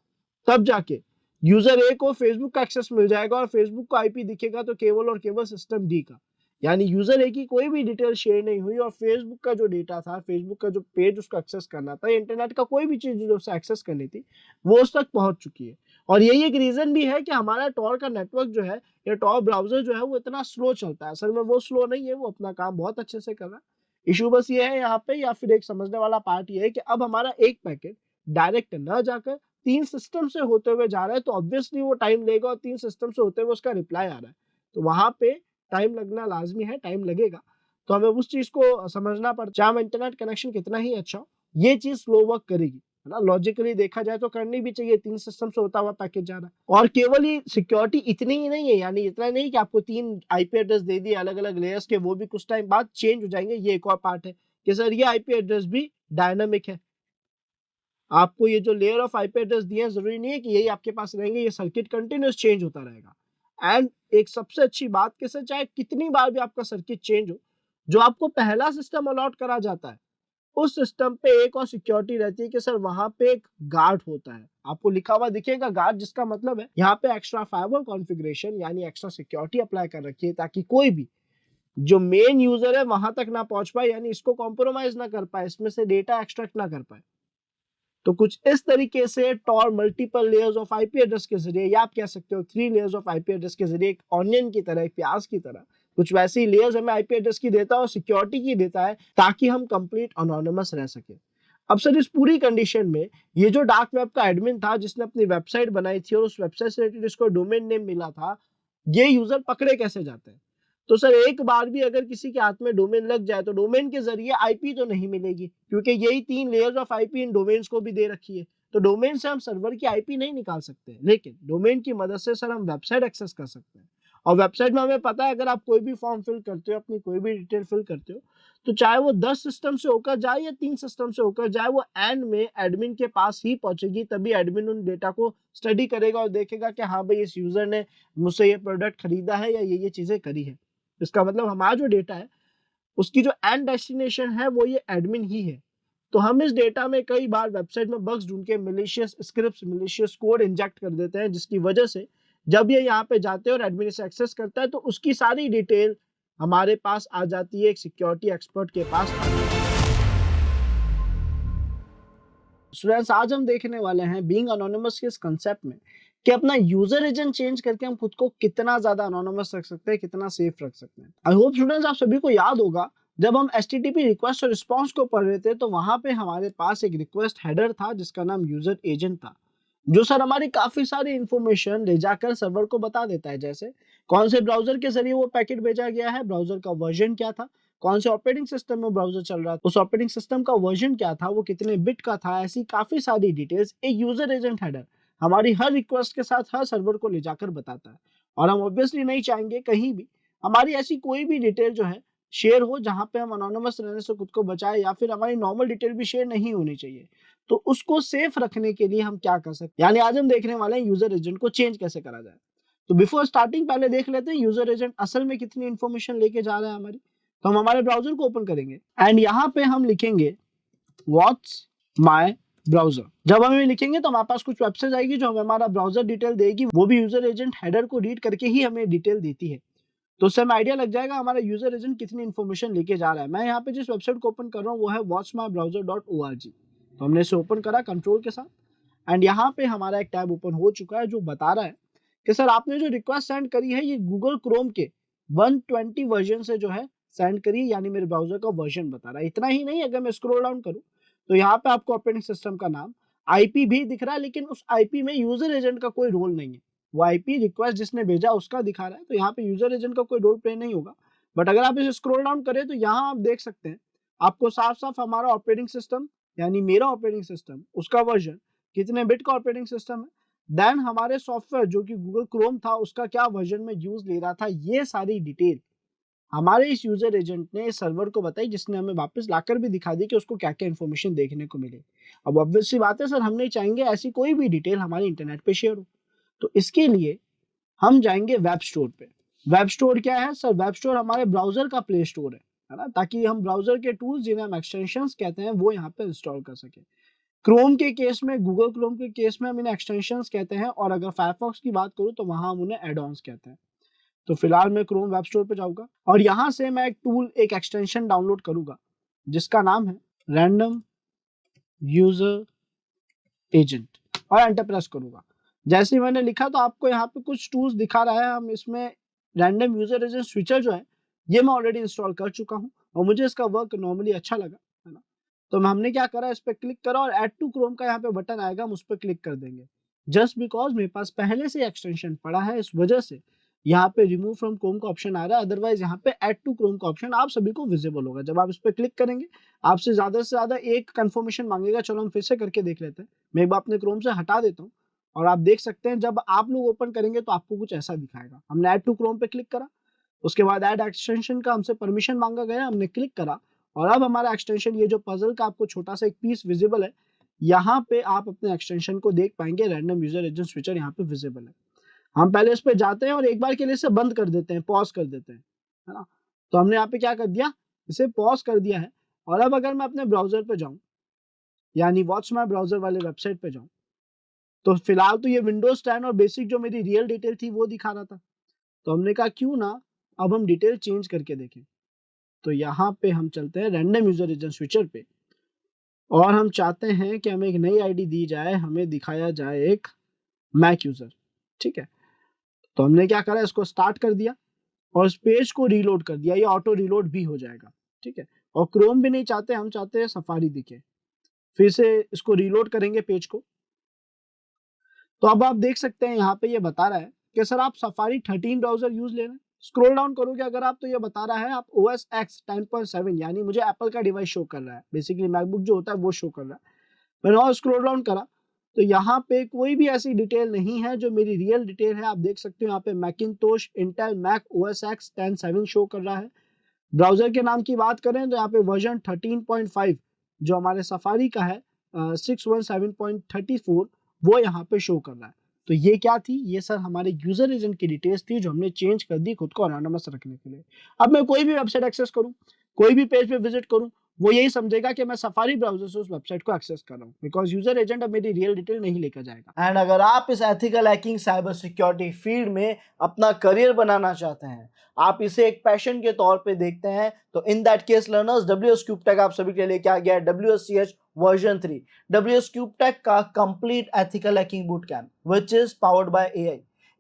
तब जाके यूजर ए को फेसबुक का एक्सेस मिल जाएगा, और फेसबुक को आईपी दिखेगा तो केवल और केवल सिस्टम डी का। यानी यूजर ए की कोई भी डिटेल शेयर नहीं हुई, और फेसबुक का जो डेटा था, फेसबुक का जो पेज उसको एक्सेस करना था, इंटरनेट का कोई भी चीज जो उसे एक्सेस करनी थी, वो उस तक पहुंच चुकी है। और यही एक रीजन भी है कि हमारा टॉर का नेटवर्क जो है, या टॉर ब्राउजर जो है, वो इतना स्लो चलता है। असल में वो स्लो नहीं है, वो अपना काम बहुत अच्छे से कर रहा है। इशू बस ये है यहाँ पे, या फिर एक समझने वाला पार्ट ये है कि अब हमारा एक पैकेट डायरेक्ट न जाकर 3 सिस्टम से होते हुए जा रहा है तो ऑब्वियसली वो टाइम लेगा और 3 सिस्टम से होते हुए उसका रिप्लाई आ रहा है। तो वहाँ पे टाइम लगना लाज़मी है, टाइम लगेगा। तो हमें उस चीज़ को समझना पड़ता है, चाहे इंटरनेट कनेक्शन कितना ही अच्छा हो, ये चीज़ स्लो वर्क करेगी, है ना? लॉजिकली देखा जाए तो करनी भी चाहिए, 3 सिस्टम से होता हुआ पैकेट जा रहा है। और केवल ये सिक्योरिटी इतनी ही नहीं है, यानी इतना नहीं कि आपको 3 आईपी एड्रेस दे दिए अलग-अलग लेयर्स के, वो भी कुछ टाइम बाद चेंज हो जाएँगे, ये एक और पार्ट है कि सर ये आईपी एड्रेस भी डायनामिक है। आपको ये जो लेयर ऑफ आईपी एड्रेस दिए हैं, ज़रूरी नहीं है कि यही आपके पास रहेंगे, ये सर्किट कंटीन्यूअस चेंज होता रहेगा। एंड एक सबसे अच्छी बात कि सर चाहे कितनी बार भी आपका सर्किट चेंज हो, जो आपको पहला सिस्टम अलॉट करा जाता है, उस सिस्टम पे एक और सिक्योरिटी रहती है कि सर वहाँ पे एक गार्ड होता है। आपको लिखा हुआ दिखेगा गार्ड, जिसका मतलब है यहाँ पे एक्स्ट्रा फायरवॉल कॉन्फ़िगरेशन यानी एक्स्ट्रा सिक्योरिटी अप्लाई कर रखी है ताकि कोई भी जो मेन यूज़र है वहाँ तक ना पहुँच पाए, यानी इसको कॉम्प्रोमाइज़ ना कर पाए, इसमें से डेटा एक्सट्रैक्ट ना कर पाए। तो कुछ इस तरीके से Tor multiple layers of IP address के जरिए, या आप कह सकते हो 3 लेयर्स ऑफ आईपी एड्रेस के जरिए, एक ऑनियन की तरह, एक प्याज की तरह कुछ वैसी लेयर्स हमें आईपी एड्रेस की देता है और सिक्योरिटी की देता है ताकि हम कंप्लीट अनोनिमस रह सके। अब सर इस पूरी कंडीशन में ये जो डार्क वेब का एडमिन था जिसने अपनी वेबसाइट बनाई थी और उस वेबसाइट से रिलेटेड इसको डोमेन नेम मिला था, ये यूजर पकड़े कैसे जाते हैं? तो सर एक बार भी अगर किसी के हाथ में डोमेन लग जाए तो डोमेन के जरिए आईपी तो नहीं मिलेगी, क्योंकि यही 3 layers of IP in domains को भी दे रखी है। तो डोमेन से हम सर्वर की आईपी नहीं निकाल सकते, लेकिन डोमेन की मदद से सर हम वेबसाइट एक्सेस कर सकते हैं। और वेबसाइट में हमें पता है अगर आप कोई भी फॉर्म फिल करते हो, अपनी कोई भी डिटेल फिल करते हो, तो चाहे वो 10 सिस्टम से होकर जाए या 3 सिस्टम से होकर जाए, वो एंड में एडमिन के पास ही पहुंचेगी। तभी एडमिन उन डेटा को स्टडी करेगा और देखेगा कि हाँ भाई इस यूजर ने मुझसे ये प्रोडक्ट खरीदा है या ये चीजें करी है। इसका मतलब हमारा जो डेटा है उसकी जो एंड डेस्टिनेशन है वो ये एडमिन ही है। तो हम इस डेटा में कई बार वेबसाइट में बग्स ढूंढ के malicious scripts, malicious code inject कर देते हैं, जिसकी वजह से जब ये यहाँ पे जाते हैं और एडमिन इसे एक्सेस करता है तो उसकी सारी डिटेल हमारे पास आ जाती है, एक सिक्योरिटी एक्सपर्ट के पास आ जाती है। स्टूडेंट्स, आज हम देखने वाले हैं बीइंग एनोनिमस के इस कंसेप्ट में कि अपना यूजर एजेंट चेंज करके हम खुद को कितना ज्यादा एनोनिमस रख सकते हैं, कितना सेफ रख सकते हैं। आई होप स्टूडेंट्स आप सभी को याद होगा जब हम एचटीटीपी रिक्वेस्ट और रिस्पांस को पढ़ रहे थे तो वहां पे हमारे पास एक रिक्वेस्ट हेडर था जिसका नाम यूजर एजेंट था, जो सर हमारी काफी सारी इंफॉर्मेशन ले जाकर सर्वर को बता देता है, जैसे कौन से ब्राउजर के जरिए वो पैकेट भेजा गया है, ब्राउजर का वर्जन क्या था, कौन से ऑपरेटिंग सिस्टम में ब्राउजर चल रहा था, उस ऑपरेटिंग सिस्टम का वर्जन क्या था, वो कितने बिट का था। ऐसी काफी सारी डिटेल्स एक यूजर एजेंट हेडर हमारी हर रिक्वेस्ट के साथ हर सर्वर को ले जाकर बताता है। और हम ऑब्वियसली नहीं चाहेंगे कहीं भी हमारी ऐसी कोई भी डिटेल जो है शेयर हो जहां पे हम अनोनिमस रहने से खुद को बचाए, या फिर हमारी नॉर्मल डिटेल भी शेयर नहीं होनी चाहिए। तो उसको सेफ रखने के लिए हम क्या कर सकते हैं, यानी आज हम देखने वाले हैं यूजर एजेंट को चेंज कैसे करा जाए। तो बिफोर स्टार्टिंग पहले देख लेते हैं यूजर एजेंट असल में कितनी इंफॉर्मेशन लेके जा रहा है हमारी। तो हम हमारे ब्राउजर को ओपन करेंगे एंड यहाँ पे हम लिखेंगे व्हाट्स माय ब्राउजर। जब हम ये लिखेंगे तो हमारे पास कुछ वेबसाइट आएगी जो हमें हमारा ब्राउजर डिटेल देगी, वो भी यूजर एजेंट हेडर को रीड करके ही हमें डिटेल देती है। तो उससे हमें आइडिया लग जाएगा हमारा यूजर एजेंट कितनी इन्फॉर्मेशन लेके जा रहा है। मैं यहाँ पे जिस वेबसाइट को ओपन कर रहा हूँ वो है watchmybrowser.org। तो हमने इसे ओपन करा कंट्रोल के साथ एंड यहाँ पे हमारा एक टैब ओपन हो चुका है जो बता रहा है कि सर आपने जो रिक्वेस्ट सेंड करी है ये गूगल क्रोम के 120 वर्जन से जो है सेंड करी, यानी मेरे ब्राउजर का वर्जन बता रहा है। इतना ही नहीं, अगर मैं स्क्रॉल डाउन करूँ तो यहाँ पे आपको ऑपरेटिंग सिस्टम का नाम, आईपी भी दिख रहा है, लेकिन उस आईपी में यूजर एजेंट का कोई रोल नहीं है। वो आईपी रिक्वेस्ट जिसने भेजा उसका दिखा रहा है, तो यहाँ पे यूजर एजेंट का कोई रोल प्ले नहीं होगा। बट अगर आप इसे स्क्रॉल डाउन करें तो यहाँ आप देख सकते हैं आपको साफ साफ हमारा ऑपरेटिंग सिस्टम, यानी मेरा ऑपरेटिंग सिस्टम, उसका वर्जन, कितने बिट का ऑपरेटिंग सिस्टम है, देन हमारे सॉफ्टवेयर जो कि गूगल क्रोम था उसका क्या वर्जन में यूज ले रहा था, ये सारी डिटेल हमारे इस यूजर एजेंट ने सर्वर को बताई, जिसने हमें वापस लाकर भी दिखा दी कि उसको क्या क्या इन्फॉर्मेशन देखने को मिले। अब ऑब्वियस सी बात है सर, हम नहीं चाहेंगे ऐसी कोई भी डिटेल हमारे इंटरनेट पे शेयर हो। तो इसके लिए हम जाएंगे वेब स्टोर पे। वेब स्टोर क्या है सर? वेब स्टोर हमारे ब्राउजर का प्ले स्टोर है ना, ताकि हम ब्राउजर के टूल्स जिन्हें हम एक्सटेंशंस कहते हैं वो यहाँ पे इंस्टॉल कर सके। क्रोम के केस में, गूगल क्रोम के केस में हम इन्हें एक्सटेंशंस कहते हैं, और अगर फायरफॉक्स की बात करूँ तो वहां हम उन्हें एड ऑन्स कहते हैं। तो फिलहाल मैं क्रोम वेब स्टोर पे जाऊंगा और यहाँ से मैं एक टूल, एक एक्सटेंशन डाउनलोड करूंगा जिसका नाम है रैंडम यूजर एजेंट, और एंटर प्रेस करूंगा। जैसे ही मैंने लिखा तो आपको यहाँ पे कुछ टूल्स दिखा रहा है। हम इसमें रैंडम यूजर एजेंट स्विचर जो है ये मैं ऑलरेडी इंस्टॉल कर चुका हूँ और मुझे इसका वर्क नॉर्मली अच्छा लगा, है ना। तो हमने क्या करा, इस पे क्लिक करा और ऐड टू क्रोम का यहाँ पे बटन आएगा, हम उस पे क्लिक कर देंगे। जस्ट बिकॉज मेरे पास पहले से एक्सटेंशन पड़ा है, इस वजह से यहाँ पे रिमूव फ्रॉम क्रोम का ऑप्शन आ रहा है, अदरवाइज यहाँ पे ऐड टू क्रोम का ऑप्शन आप सभी को विजिबल होगा। जब आप इस पे क्लिक करेंगे आपसे ज्यादा से ज्यादा एक कंफर्मेशन मांगेगा। चलो हम फिर से करके देख लेते हैं। मैं एक बार अपने क्रोम से हटा देता हूँ और आप देख सकते हैं जब आप लोग ओपन करेंगे तो आपको कुछ ऐसा दिखाएगा। हमने ऐड टू क्रोम पे क्लिक करा, उसके बाद ऐड एक्सटेंशन का हमसे परमिशन मांगा गया, हमने क्लिक करा और अब हमारा एक्सटेंशन, ये जो पजल का आपको छोटा सा एक पीस विजिबल है, यहाँ पे आप अपने एक्सटेंशन को देख पाएंगे। रैंडम यूजर एजेंट स्विचर यहाँ पे विजिबल है। हम पहले इस पे जाते हैं और एक बार के लिए इसे बंद कर देते हैं, पॉज कर देते हैं, है ना। तो हमने यहाँ पे क्या कर दिया, इसे पॉज कर दिया है। और अब अगर मैं अपने ब्राउजर पे जाऊं, यानी वॉच माय ब्राउजर वाले वेबसाइट पे जाऊं, तो फिलहाल तो ये विंडोज 10 और बेसिक जो मेरी रियल डिटेल थी वो दिखा रहा था। तो हमने कहा क्यों ना अब हम डिटेल चेंज करके देखें। तो यहाँ पे हम चलते हैं रैंडम यूजर एजेंट स्विचर पे और हम चाहते हैं कि हमें एक नई आईडी दी जाए, हमें दिखाया जाए एक मैक यूजर, ठीक है। तो हमने क्या करा, इसको स्टार्ट कर दिया और इस पेज को रीलोड कर दिया। ये ऑटो रीलोड भी हो जाएगा, ठीक है। और क्रोम भी नहीं चाहते, हम चाहते हैं सफारी दिखे। फिर से इसको रीलोड करेंगे पेज को। तो अब आप देख सकते हैं यहाँ पे ये बता रहा है कि सर आप सफारी 13 ब्राउजर यूज ले रहे हैं। स्क्रॉल डाउन करोगे अगर आप, तो ये बता रहा है आप OS X 10.7, यानी मुझे एप्पल का डिवाइस शो कर रहा है, बेसिकली मैकबुक जो होता है वो शो कर रहा है। मैंने और स्क्रॉल डाउन करा तो यहाँ पे कोई भी ऐसी डिटेल नहीं है जो मेरी रियल डिटेल है। आप देख सकते हो यहाँ पे Macintosh, Intel Mac OS X 10.7 show कर रहा है। ब्राउजर के नाम की बात करें तो यहाँ पे वर्जन 13.5 जो हमारे सफारी का है 617.34 वो यहाँ पे शो कर रहा है। तो ये क्या थी, ये सर हमारे यूजर एजेंट की डिटेल्स थी जो हमने चेंज कर दी खुद को अनोनिमस रखने के लिए। अब मैं कोई भी वेबसाइट एक्सेस करूं, कोई भी पेज पे विजिट करूं, वो यही समझेगा कि मैं सफारी ब्राउजर से उस वेबसाइट को एक्सेस कर रहा हूं, बिकॉज यूजर एजेंट अब मेरी रियल डिटेल नहीं लेकर जाएगा। एंड अगर आप इस ethical hacking cyber security field में अपना करियर बनाना चाहते हैं, आप इसे एक पैशन के तौर पे देखते हैं, तो in that case learners, WS CubeTech आप सभी के लिए लेके आ गया है WSCH वर्जन 3, WS CubeTech का complete ethical hacking boot camp which is powered by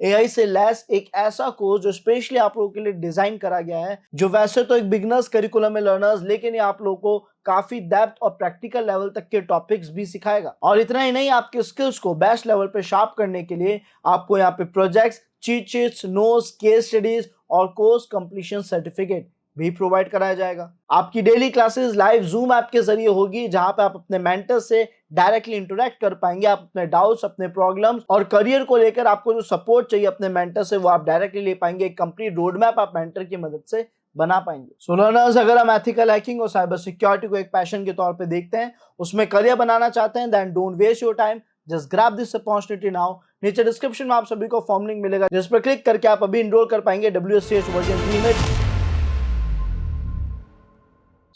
AI से लैस एक ऐसा कोर्स जो स्पेशली आप लोगों के लिए डिजाइन करा गया है, जो वैसे तो एक बिगनर्स करिकुलम में लर्नर्स, लेकिन ये आप लोगों को काफी डेप्थ और प्रैक्टिकल लेवल तक के टॉपिक्स भी सिखाएगा। और इतना ही नहीं, आपके स्किल्स को बेस्ट लेवल पे शार्प करने के लिए आपको यहाँ पे projects, cheat sheets, notes, case studies और कोर्स कंप्लीशन सर्टिफिकेट भी प्रोवाइड कराया जाएगा। आपकी daily classes live zoom app के जरिए होगी, जहां पे आप अपने मेंटर से डायरेक्टली इंटरेक्ट कर पाएंगे। आप अपने डाउट्स, अपने प्रॉब्लम्स और करियर को लेकर आपको जो सपोर्ट चाहिए अपने मेंटर से, वो आप डायरेक्टली ले पाएंगे। एक कंप्लीट रोड मैप आप मेंटर की मदद से बना पाएंगे। सो लर्नर्स, अगर हम एथिकल हैकिंग और साइबर सिक्योरिटी को एक पैशन के तौर पे देखते हैं, उसमें करियर बनाना चाहते हैं, then don't waste your time, just grab this opportunity now. नीचे डिस्क्रिप्शन में आप सभी को फॉर्म लिंक मिलेगा, जिस पर क्लिक करके आप अभी इनरोल कर पाएंगे WSCH वर्जन 3 में।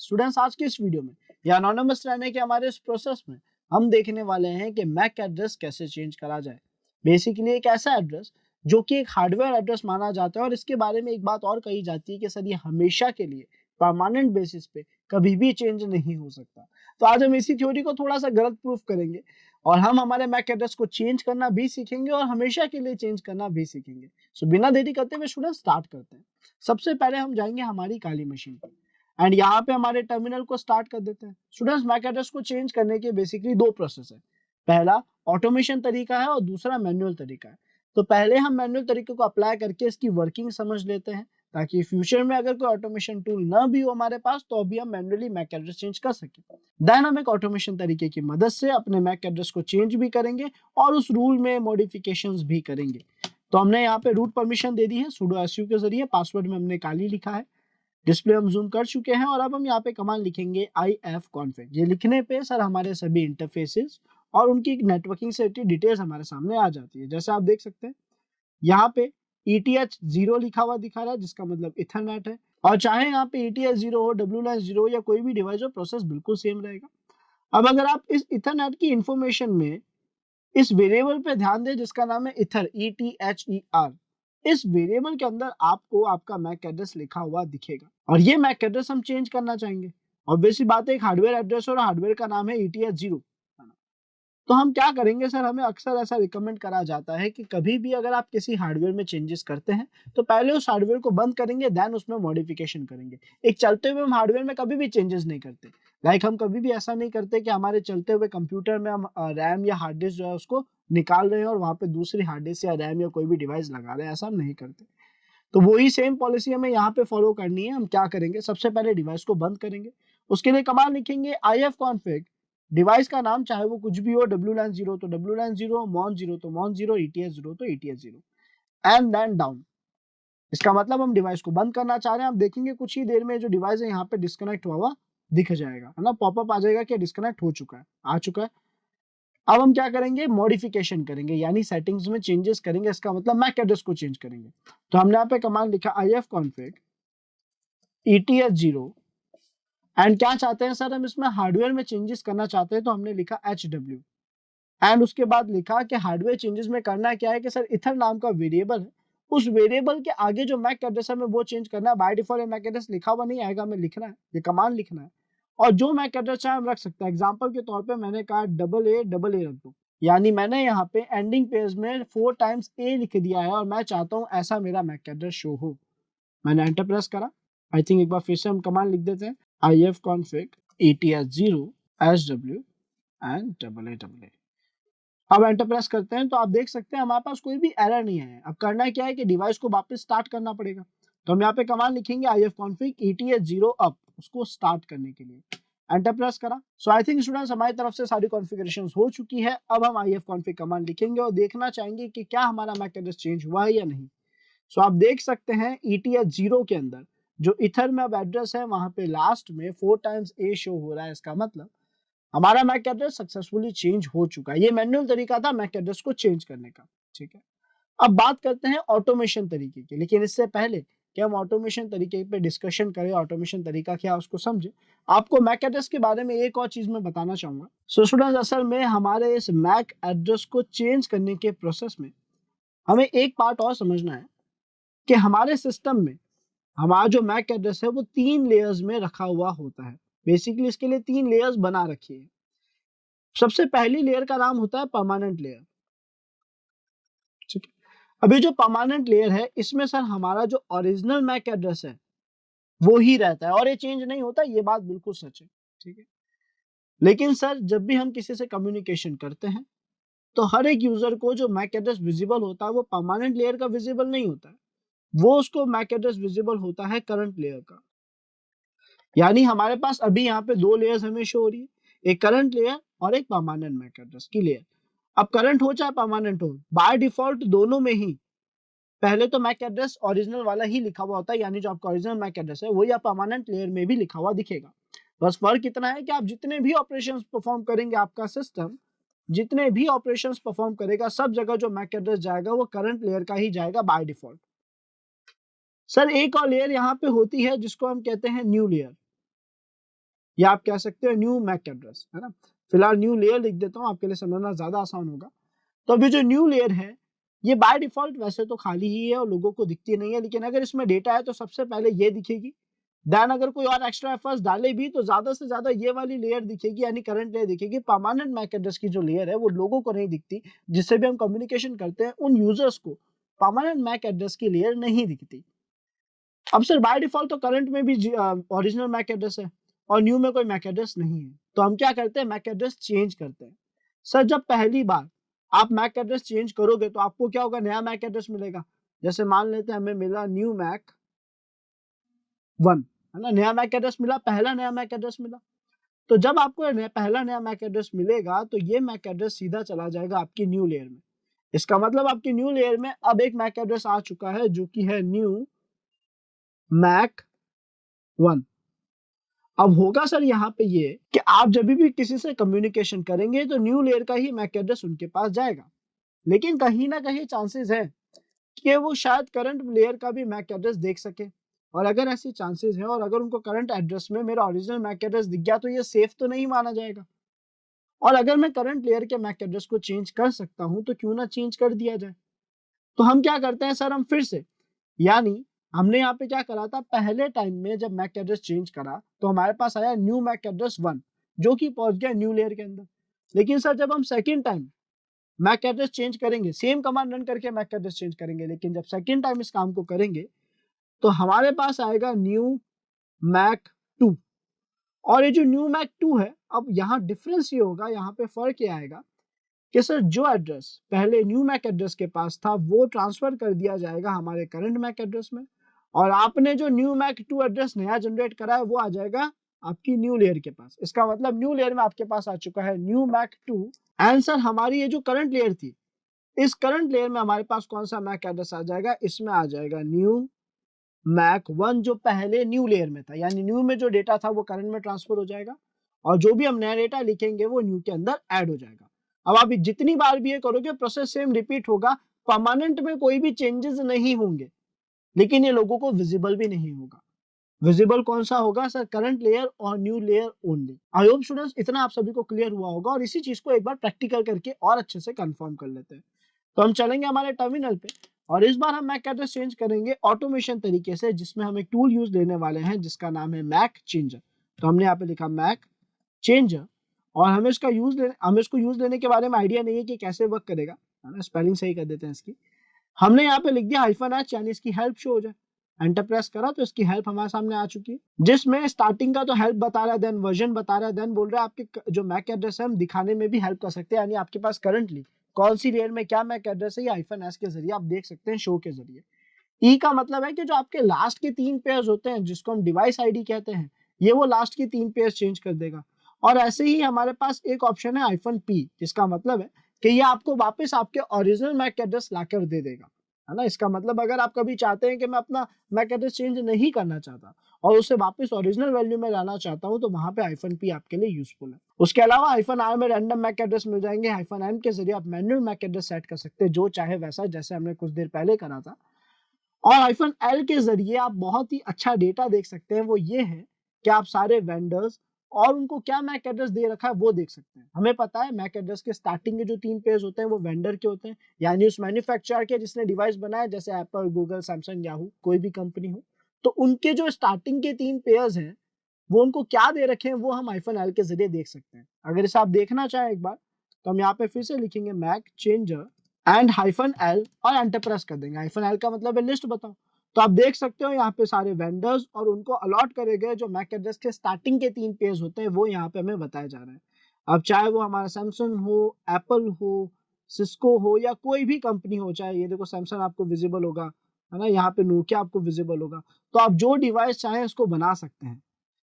स्टूडेंट्स, आज के इस वीडियो में या अनोनिमस रहने के हमारे इस प्रोसेस में हम देखने वाले हैं कि मैक एड्रेस कैसे चेंज करा जाए। बेसिकली एक ऐसा एड्रेस जो कि एक हार्डवेयर एड्रेस माना जाता है, और इसके बारे में एक बात और कही जाती है कि सर ये हमेशा के लिए परमानेंट बेसिस पे कभी भी चेंज नहीं हो सकता। तो आज हम इसी थ्योरी को थोड़ा सा गलत प्रूफ करेंगे और हम हमारे मैक एड्रेस को चेंज करना भी सीखेंगे और हमेशा के लिए चेंज करना भी सीखेंगे। सो बिना देरी करते हुए स्टूडेंट स्टार्ट करते हैं। सबसे पहले हम जाएंगे हमारी काली मशीन पर एंड यहाँ पे हमारे टर्मिनल को स्टार्ट कर देते हैं। स्टूडेंट्स, मैक एड्रेस को चेंज करने के बेसिकली दो प्रोसेस है। पहला ऑटोमेशन तरीका है और दूसरा मैनुअल तरीका है। तो पहले हम मैनुअल तरीके को अप्लाई करके इसकी वर्किंग समझ लेते हैं, ताकि फ्यूचर में अगर कोई ऑटोमेशन टूल ना भी हो हमारे पास तो अभी हम मैनुअली मैक एड्रेस चेंज कर सके। देन हम एक ऑटोमेशन तरीके की मदद से अपने मैक एड्रेस को चेंज भी करेंगे और उस रूल में मॉडिफिकेशंस भी करेंगे। तो हमने यहाँ पे रूट परमिशन दे दी है sudo su के जरिए, पासवर्ड में हमने काली लिखा है, डिस्प्ले हम जूम कर चुके हैं और अब हम यहाँ पे कमांड लिखेंगे ifconfig। ये लिखने पे सर हमारे सभी इंटरफेसेस और उनकी नेटवर्किंग से डिटेल्स हमारे सामने आ जाती है। जैसे आप देख सकते हैं यहाँ पे ETH0 लिखा हुआ दिखा रहा है, जिसका मतलब इथरनेट है, और चाहे यहाँ पे ETH0 हो, WLAN 0 या कोई भी डिवाइस हो, प्रोसेस बिल्कुल सेम रहेगा। अब अगर आप इस इथरनेट की इंफॉर्मेशन में इस वेरिएबल पे ध्यान दें जिसका नाम है इथर, ETHER, इस वेरिएबल के अंदर आपको आपका मैक एड्रेस लिखा हुआ दिखेगा और ये मैक एड्रेस हम चेंज करना चाहेंगे। ऑब्वियसली बात है, एक हार्डवेयर एड्रेस और हार्डवेयर का नाम है ETH0। तो हम क्या करेंगे सर, हमें अक्सर ऐसा रिकमेंड करा जाता है कि कभी भी अगर आप किसी हार्डवेयर में चेंजेस करते हैं तो पहले उस हार्डवेयर को बंद करेंगे, देन उसमें मॉडिफिकेशन करेंगे। एक चलते हुए हम हार्डवेयर में कभी भी चेंजेस नहीं करते, लाइक हम कभी भी ऐसा नहीं करते कि हमारे चलते हुए कंप्यूटर में हम रैम या हार्ड डिस्क जो है उसको निकाल रहे हैं और वहाँ पे दूसरी हार्ड डिस्क या रैम या कोई भी डिवाइस लगा रहे हैं, ऐसा हम नहीं करते। तो वही सेम पॉलिसी हमें यहाँ पे फॉलो करनी है। हम क्या करेंगे, सबसे पहले डिवाइस को बंद करेंगे, उसके लिए कमांड लिखेंगे ifconfig, डिवाइस का नाम चाहे वो कुछ भी हो, wlan 0 तो wlan 0, mon 0 तो mon 0, ets 0 तो ets 0 एंड देन डाउन। इसका मतलब हम डिवाइस को बंद करना चाह रहे हैं। आप देखेंगे कुछ ही देर में जो डिवाइस है यहाँ पे डिस्कनेक्ट हुआ दिख जाएगा, है ना, पॉपअप आ जाएगा कि डिस्कनेक्ट हो चुका है, आ चुका है। अब हम क्या करेंगे, मॉडिफिकेशन करेंगे, यानी सेटिंग्स में चेंजेस करेंगे। इसका मतलब मैक एड्रेस को चेंज करेंगे। तो हमने यहाँ पे कमांड लिखा ifconfig ets0 एंड क्या चाहते हैं सर, हम इसमें हार्डवेयर में चेंजेस करना चाहते हैं, तो हमने लिखा hw एंड उसके बाद लिखा कि हार्डवेयर चेंजेस में करना क्या है कि सर इथर नाम का वेरिएबल है, उस वेरिएबल के आगे जो मैक एड्रेस है हमें वो चेंज करना है। बाय डिफॉल्ट मैक एड्रेस लिखा हुआ नहीं आएगा, हमें लिखना है, ये कमांड लिखना है। और जो मैक एड्रेस चाहे हम रख सकते हैं। एग्जांपल के तौर पे मैंने कहा AA रख दो, यानी मैंने यहाँ पे एंडिंग पेज में 4 टाइम्स A लिख दिया है और मैं चाहता हूँ ऐसा मेरा मैक एड्रेस शो हो। मैंने एंटर प्रेस करा। आई थिंक एक बार फिर से हम कमांड लिख देते हैं, ifconfig ets0 sw and AA। अब एंटर प्रेस करते हैं तो आप देख सकते हैं हमारे पास कोई भी एरर नहीं है। अब करना क्या है कि डिवाइस को वापस स्टार्ट करना पड़ेगा। तो हम यहाँ पे कमांड लिखेंगे ifconfig ets0 up, उसको स्टार्ट करने के लिए एंटर प्रेस करा। सो आई थिंक स्टूडेंट्स हमारी तरफ से सारी कॉन्फ़िगरेशंस हो चुकी है। अब हम ifconfig कमांड लिखेंगे और देखना चाहेंगे कि क्या हमारा मैक एड्रेस चेंज हुआ है या नहीं। सो आप देख सकते हैं ets0 के अंदर जो इथर में अब एड्रेस है वहां पे लास्ट में 4 टाइम्स A शो हो रहा है। इसका मतलब हमारा मैक एड्रेस सक्सेसफुली चेंज हो चुका है। ये मैनुअल तरीका था मैक एड्रेस को चेंज करने का, ठीक है। अब बात करते हैं ऑटोमेशन तरीके की, लेकिन इससे पहले कि हम ऑटोमेशन तरीके पे डिस्कशन करें, ऑटोमेशन तरीका क्या उसको समझे, आपको मैक एड्रेस के बारे में एक और चीज मैं बताना चाहूंगा। सो स्टूडेंट्स असल में हमारे इस मैक एड्रेस को चेंज करने के प्रोसेस में हमें एक पार्ट और समझना है कि हमारे सिस्टम में हमारा जो मैक एड्रेस है वो 3 लेयर्स में रखा हुआ होता है। बेसिकली इसके लिए 3 लेयर्स बना रखी है। सबसे पहली लेयर का नाम होता है परमानेंट लेयर, ठीक है। अभी जो परमानेंट लेयर है इसमें सर हमारा जो ओरिजिनल मैक एड्रेस है वो ही रहता है और ये चेंज नहीं होता, ये बात बिल्कुल सच है, ठीक है। लेकिन सर जब भी हम किसी से कम्युनिकेशन करते हैं तो हर एक यूजर को जो मैक एड्रेस विजिबल होता है वो परमानेंट लेयर का विजिबल नहीं होता है, वो उसको मैक एड्रेस विजिबल होता है करंट लेयर का। यानी हमारे पास अभी यहाँ पे 2 लेयर्स हमें शो हो रही है, एक करंट लेयर और एक परमानेंट मैक एड्रेस की लेयर। अब करंट हो चाहे परमानेंट हो, बाय डिफॉल्ट दोनों में ही पहले तो मैक एड्रेस ओरिजिनल वाला ही लिखा हुआ होता है, यानी जो आपका ओरिजिनल मैक एड्रेस है वही आप परमानेंट लेयर में भी लिखा हुआ दिखेगा। बस फर्क इतना है कि आप जितने भी ऑपरेशंस परफॉर्म करेंगे, आपका सिस्टम जितने भी ऑपरेशंस परफॉर्म करेगा सब जगह जो मैक एड्रेस जाएगा वो करंट लेयर का ही जाएगा बाय डिफॉल्ट। सर एक और लेयर यहाँ पे होती है जिसको हम कहते हैं न्यू लेयर, या आप कह सकते हो न्यू मैक एड्रेस, है ना। फिलहाल न्यू लेयर लिख देता हूँ, आपके लिए समझना ज्यादा आसान होगा। तो अभी जो न्यू लेयर है ये बाय डिफॉल्ट वैसे तो खाली ही है और लोगों को दिखती नहीं है, लेकिन अगर इसमें डेटा है तो सबसे पहले ये दिखेगी। देन अगर कोई और एक्स्ट्रा एफर्ट्स डाले भी तो ज्यादा से ज्यादा ये वाली लेयर दिखेगी, यानी करंट लेयर दिखेगी। परमानेंट मैक एड्रेस की जो लेयर है वो लोगों को नहीं दिखती, जिससे भी हम कम्युनिकेशन करते हैं उन यूजर्स को परमानेंट मैक एड्रेस की लेयर नहीं दिखती। अब सर बाय डिफॉल्ट तो करंट में भी ओरिजिनल मैक एड्रेस है और न्यू में कोई मैक एड्रेस नहीं है, तो हम क्या करते हैं, मैक एड्रेस चेंज करते हैं। सर जब पहली बार आप मैक एड्रेस चेंज करोगे तो आपको क्या होगा, नया मैक एड्रेस मिलेगा। जैसे मान लेते हैं हमें मिला न्यू मैक 1, है ना, नया मैक एड्रेस मिला, पहला नया मैक एड्रेस मिला। तो जब आपको पहला नया मैक एड्रेस मिलेगा तो ये मैक एड्रेस सीधा चला जाएगा आपकी न्यू लेयर में। इसका मतलब आपकी न्यू लेयर में अब एक मैक एड्रेस आ चुका है जो कि है न्यू मैक 1। अब होगा सर यहाँ पे ये कि आप जब भी किसी से कम्युनिकेशन करेंगे तो न्यू लेयर का ही मैक एड्रेस उनके पास जाएगा, लेकिन कहीं ना कहीं चांसेस है कि वो शायद करंट लेयर का भी मैक एड्रेस देख सके। और अगर ऐसी चांसेस है और अगर उनको करंट एड्रेस में मेरा ओरिजिनल मैक एड्रेस दिख गया तो ये सेफ तो नहीं माना जाएगा। और अगर मैं करंट लेयर के मैक एड्रेस को चेंज कर सकता हूँ तो क्यों ना चेंज कर दिया जाए। तो हम क्या करते हैं सर, हम फिर से, यानी हमने यहाँ पे क्या करा था, पहले टाइम में जब मैक एड्रेस चेंज करा तो हमारे पास आया न्यू मैक एड्रेस 1 जो कि पहुंच गया न्यू लेयर के अंदर। लेकिन सर जब हम second time Mac address change करेंगे, सेम कमांड रन करके मैक एड्रेस चेंज करेंगे, लेकिन जब सेकेंड टाइम इस काम को करेंगे तो हमारे पास आएगा न्यू मैक 2। और ये जो न्यू मैक 2 है, अब यहाँ डिफरेंस ये होगा, यहाँ पे फर्क ये आएगा कि सर जो एड्रेस पहले न्यू मैक एड्रेस के पास था वो ट्रांसफर कर दिया जाएगा हमारे करंट मैक एड्रेस में, और आपने जो न्यू मैक 2 एड्रेस नया जनरेट करा है वो आ जाएगा आपकी न्यू लेयर के पास। इसका मतलब न्यू लेयर में आपके पास आ चुका है न्यू मैक 2। एंड सर हमारी ये जो करंट लेयर थी, इस करंट लेयर में हमारे पास कौन सा मैक एड्रेस आ जाएगा, इसमें आ जाएगा न्यू मैक 1 जो पहले न्यू लेयर में था, यानी न्यू में जो डेटा था वो करंट में ट्रांसफर हो जाएगा और जो भी हम नया डेटा लिखेंगे वो न्यू के अंदर ऐड हो जाएगा। अब आप जितनी बार भी ये करोगे प्रोसेस सेम रिपीट होगा, परमानेंट में कोई भी चेंजेस नहीं होंगे, लेकिन ये लोगों को विजिबल भी नहीं होगा। विजिबल कौन सा होगा सर, करंट लेयर और new layer only. I hope students इतना आप सभी को क्लियर हुआ होगा, और इसी चीज को एक बार प्रैक्टिकल करके और अच्छे से कंफर्म कर लेते हैं। तो हम चलेंगे हमारे टर्मिनल पे, और इस बार हम मैक एड्रेस चेंज करेंगे ऑटोमेशन तरीके से, जिसमें हम एक टूल यूज लेने वाले हैं जिसका नाम है मैक चेंजर। तो हमने यहाँ पे लिखा मैक चेंजर, और हमें इसको यूज लेने के बारे में आइडिया नहीं है कि कैसे वर्क करेगा, है ना, स्पेलिंग सही कर देते हैं इसकी। हमने यहाँ पे लिख दिया -h, यानी इसकी हेल्प शो हो जाए। एंटर प्रेस करा तो इसकी हेल्प हमारे सामने आ चुकी है, जिसमें स्टार्टिंग का तो हेल्प बता रहा है, देन वर्जन बता रहा है, देन बोल रहा है आपके जो मैक एड्रेस है हम दिखाने में भी हेल्प कर सकते हैं, यानी आपके पास करंटली कौन सी लेयर में क्या मैक एड्रेस है, ये -s के जरिए आप देख सकते हैं, शो के जरिए। ई का मतलब है कि जो आपके लास्ट के 3 पेयर्स होते हैं जिसको हम डिवाइस आईडी कहते हैं, ये वो लास्ट की 3 पेयर्स चेंज कर देगा। और ऐसे ही हमारे पास एक ऑप्शन है -p, जिसका मतलब है कि ये आपको वापस आपके ओरिजिनल मैक एड्रेस लाकर दे देगा, है ना। इसका मतलब अगर आप कभी चाहते हैं कि मैं अपना मैक एड्रेस चेंज नहीं करना चाहता और उसे वापस ओरिजिनल वैल्यू में लाना चाहता हूं, तो वहां पे -p आपके लिए यूजफुल है। उसके अलावा -r में रैंडम मैक एड्रेस मिल जाएंगे, -m के जरिए आप मैन्युअल मैक एड्रेस सेट कर सकते हैं, जो चाहे वैसा, जैसे हमने कुछ देर पहले करा था। और -l के जरिए आप बहुत ही अच्छा डेटा देख सकते हैं, वो ये है कि आप सारे वेंडर्स और उनको क्या मैक एड्रेस दे रखा है वो देख सकते हैं। हमें पता है मैक एड्रेस के स्टार्टिंग के जो 3 पेयर्स होते हैं वो वेंडर के होते हैं, यानी उस मैन्युफैक्चरर के जिसने डिवाइस बनाया, जैसे एप्पल, गूगल, सैमसंग, याहू, कोई भी कंपनी हो, तो उनके जो स्टार्टिंग के 3 पेयर्स हैं वो उनको क्या दे रखे हैं वो हम -l के जरिए देख सकते हैं। अगर इसे आप देखना चाहें एक बार, तो हम यहाँ पे फिर से लिखेंगे मैक चेंजर एंड -l और एंटर प्रेस कर देंगे। -l का मतलब है लिस्ट बताओ। तो आप देख सकते हो यहाँ पे सारे वेंडर्स और उनको अलॉट करे गए जो मैक एड्रेस के स्टार्टिंग के 3 पेयर्स होते हैं वो यहाँ पे हमें बताए जा रहे हैं। अब चाहे वो हमारा सैमसंग हो, एप्पल हो, सिस्को हो, या कोई भी कंपनी हो, चाहे ये देखो सैमसंग आपको विजिबल होगा, है ना, यहाँ पे नोकिया आपको विजिबल होगा, तो आप जो डिवाइस चाहें उसको बना सकते हैं।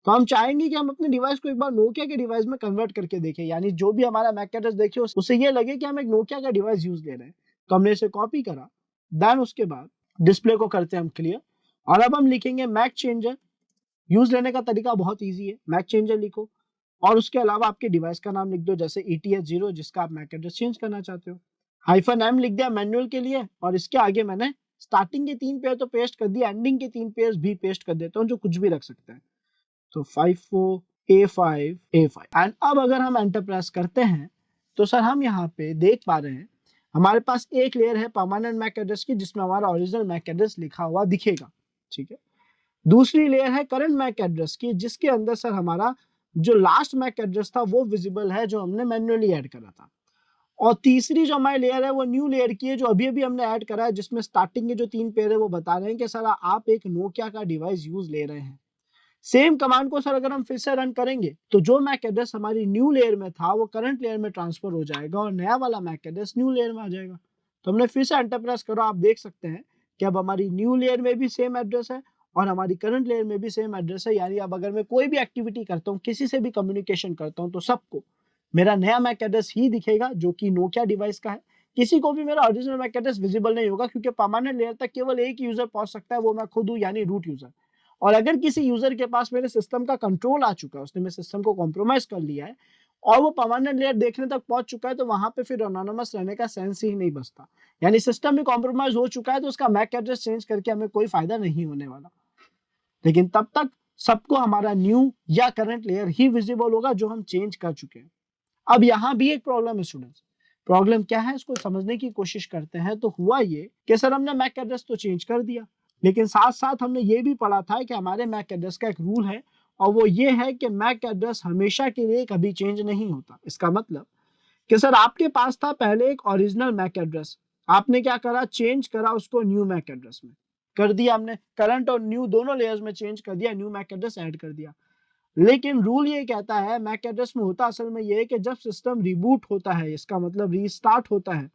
तो हम चाहेंगे कि हम अपने डिवाइस को एक बार नोकिया के डिवाइस में कन्वर्ट करके देखें, यानी जो भी हमारा मैक एड्रेस देखे उससे ये लगे कि हम एक नोकिया का डिवाइस यूज ले रहे हैं। तो हमने इसे कॉपी करा, देन उसके बाद डिस्प्ले को करते हैं हम क्लियर, और अब हम लिखेंगे मैक चेंजर। यूज लेने का तरीका बहुत ईजी है, मैक चेंजर लिखो और उसके अलावा आपके डिवाइस का नाम लिख दो, जैसे ETH0 जिसका आप मैक एड्रेस चेंज करना चाहते हो। -m लिख दिया मैनुअल के लिए, और इसके आगे मैंने स्टार्टिंग के 3 पेयर तो पेस्ट कर दिया, एंडिंग के 3 पेयर्स भी पेस्ट कर देता हूँ, जो कुछ भी रख सकते हैं। तो 54 A5 A5 एंड अब अगर हम एंटर प्रेस करते हैं तो सर हम यहाँ पे देख पा रहे हैं हमारे पास एक लेयर है परमानेंट मैक एड्रेस की, जिसमें हमारा ओरिजिनल मैक एड्रेस लिखा हुआ दिखेगा, ठीक है। दूसरी लेयर है करंट मैक एड्रेस की, जिसके अंदर सर हमारा जो लास्ट मैक एड्रेस था वो विजिबल है, जो हमने मैन्युअली ऐड करा था। और तीसरी जो हमारी लेयर है वो न्यू लेयर की है, जो अभी अभी हमने ऐड करा है, जिसमें स्टार्टिंग के जो 3 पेयर है वो बता रहे हैं कि सर आप एक नोकिया का डिवाइस यूज ले रहे हैं। सेम कमांड को सर अगर हम फिर से रन करेंगे तो जो मैक एड्रेस हमारी न्यू लेयर में था वो करंट लेयर में ट्रांसफर हो जाएगा और नया वाला मैक एड्रेस न्यू लेयर में आ जाएगा। तो हमने फिर से एंटर प्रेस करा, आप देख सकते हैं कि अब हमारी न्यू लेयर में भी सेम एड्रेस है और हमारी करंट लेयर में भी सेम एड्रेस है, यानी अब अगर मैं कोई भी एक्टिविटी करता हूँ, किसी से भी कम्युनिकेशन करता हूँ, तो सबको मेरा नया मैक एड्रेस ही दिखेगा जो कि नोकिया डिवाइस का है। किसी को भी मेरा ओरिजिनल मैक एड्रेस विजिबल नहीं होगा, क्योंकि परमानेंट लेयर तक केवल एक यूजर पहुंच सकता है, वो मैं खुद हूँ, यानी रूट यूजर। और अगर किसी यूजर के पास मेरे सिस्टम का कंट्रोल आ चुका है, उसने मेरे सिस्टम को कॉम्प्रोमाइज कर लिया है और वो परमानेंट लेयर देखने तक पहुंच चुका है, तो वहां पे फिर एनोनिमस रहने का सेंस ही नहीं बचता। यानी सिस्टम भी कॉम्प्रोमाइज हो चुका है, तो उसका मैक एड्रेस चेंज करके हमें कोई फायदा नहीं होने वाला। लेकिन तब तक सबको हमारा न्यू या करंट लेयर ही विजिबल होगा जो हम चेंज कर चुके हैं। अब यहाँ भी एक प्रॉब्लम है स्टूडेंट्स। प्रॉब्लम क्या है, इसको समझने की कोशिश करते हैं। तो हुआ ये कि सर हमने मैक एड्रेस तो चेंज कर दिया, लेकिन साथ साथ हमने ये भी पढ़ा था कि हमारे मैक एड्रेस का एक रूल है, और वो ये है कि मैक एड्रेस हमेशा के लिए कभी चेंज नहीं होता। इसका मतलब कि सर आपके पास था पहले एक ओरिजिनल मैक एड्रेस, आपने क्या करा, चेंज करा उसको न्यू मैक एड्रेस में कर दिया, हमने करंट और न्यू दोनों लेयर्स में चेंज कर दिया, न्यू मैक एड्रेस ऐड कर दिया। लेकिन रूल ये कहता है, मैक एड्रेस में होता असल में ये है कि जब सिस्टम रिबूट होता है, इसका मतलब रीस्टार्ट होता है,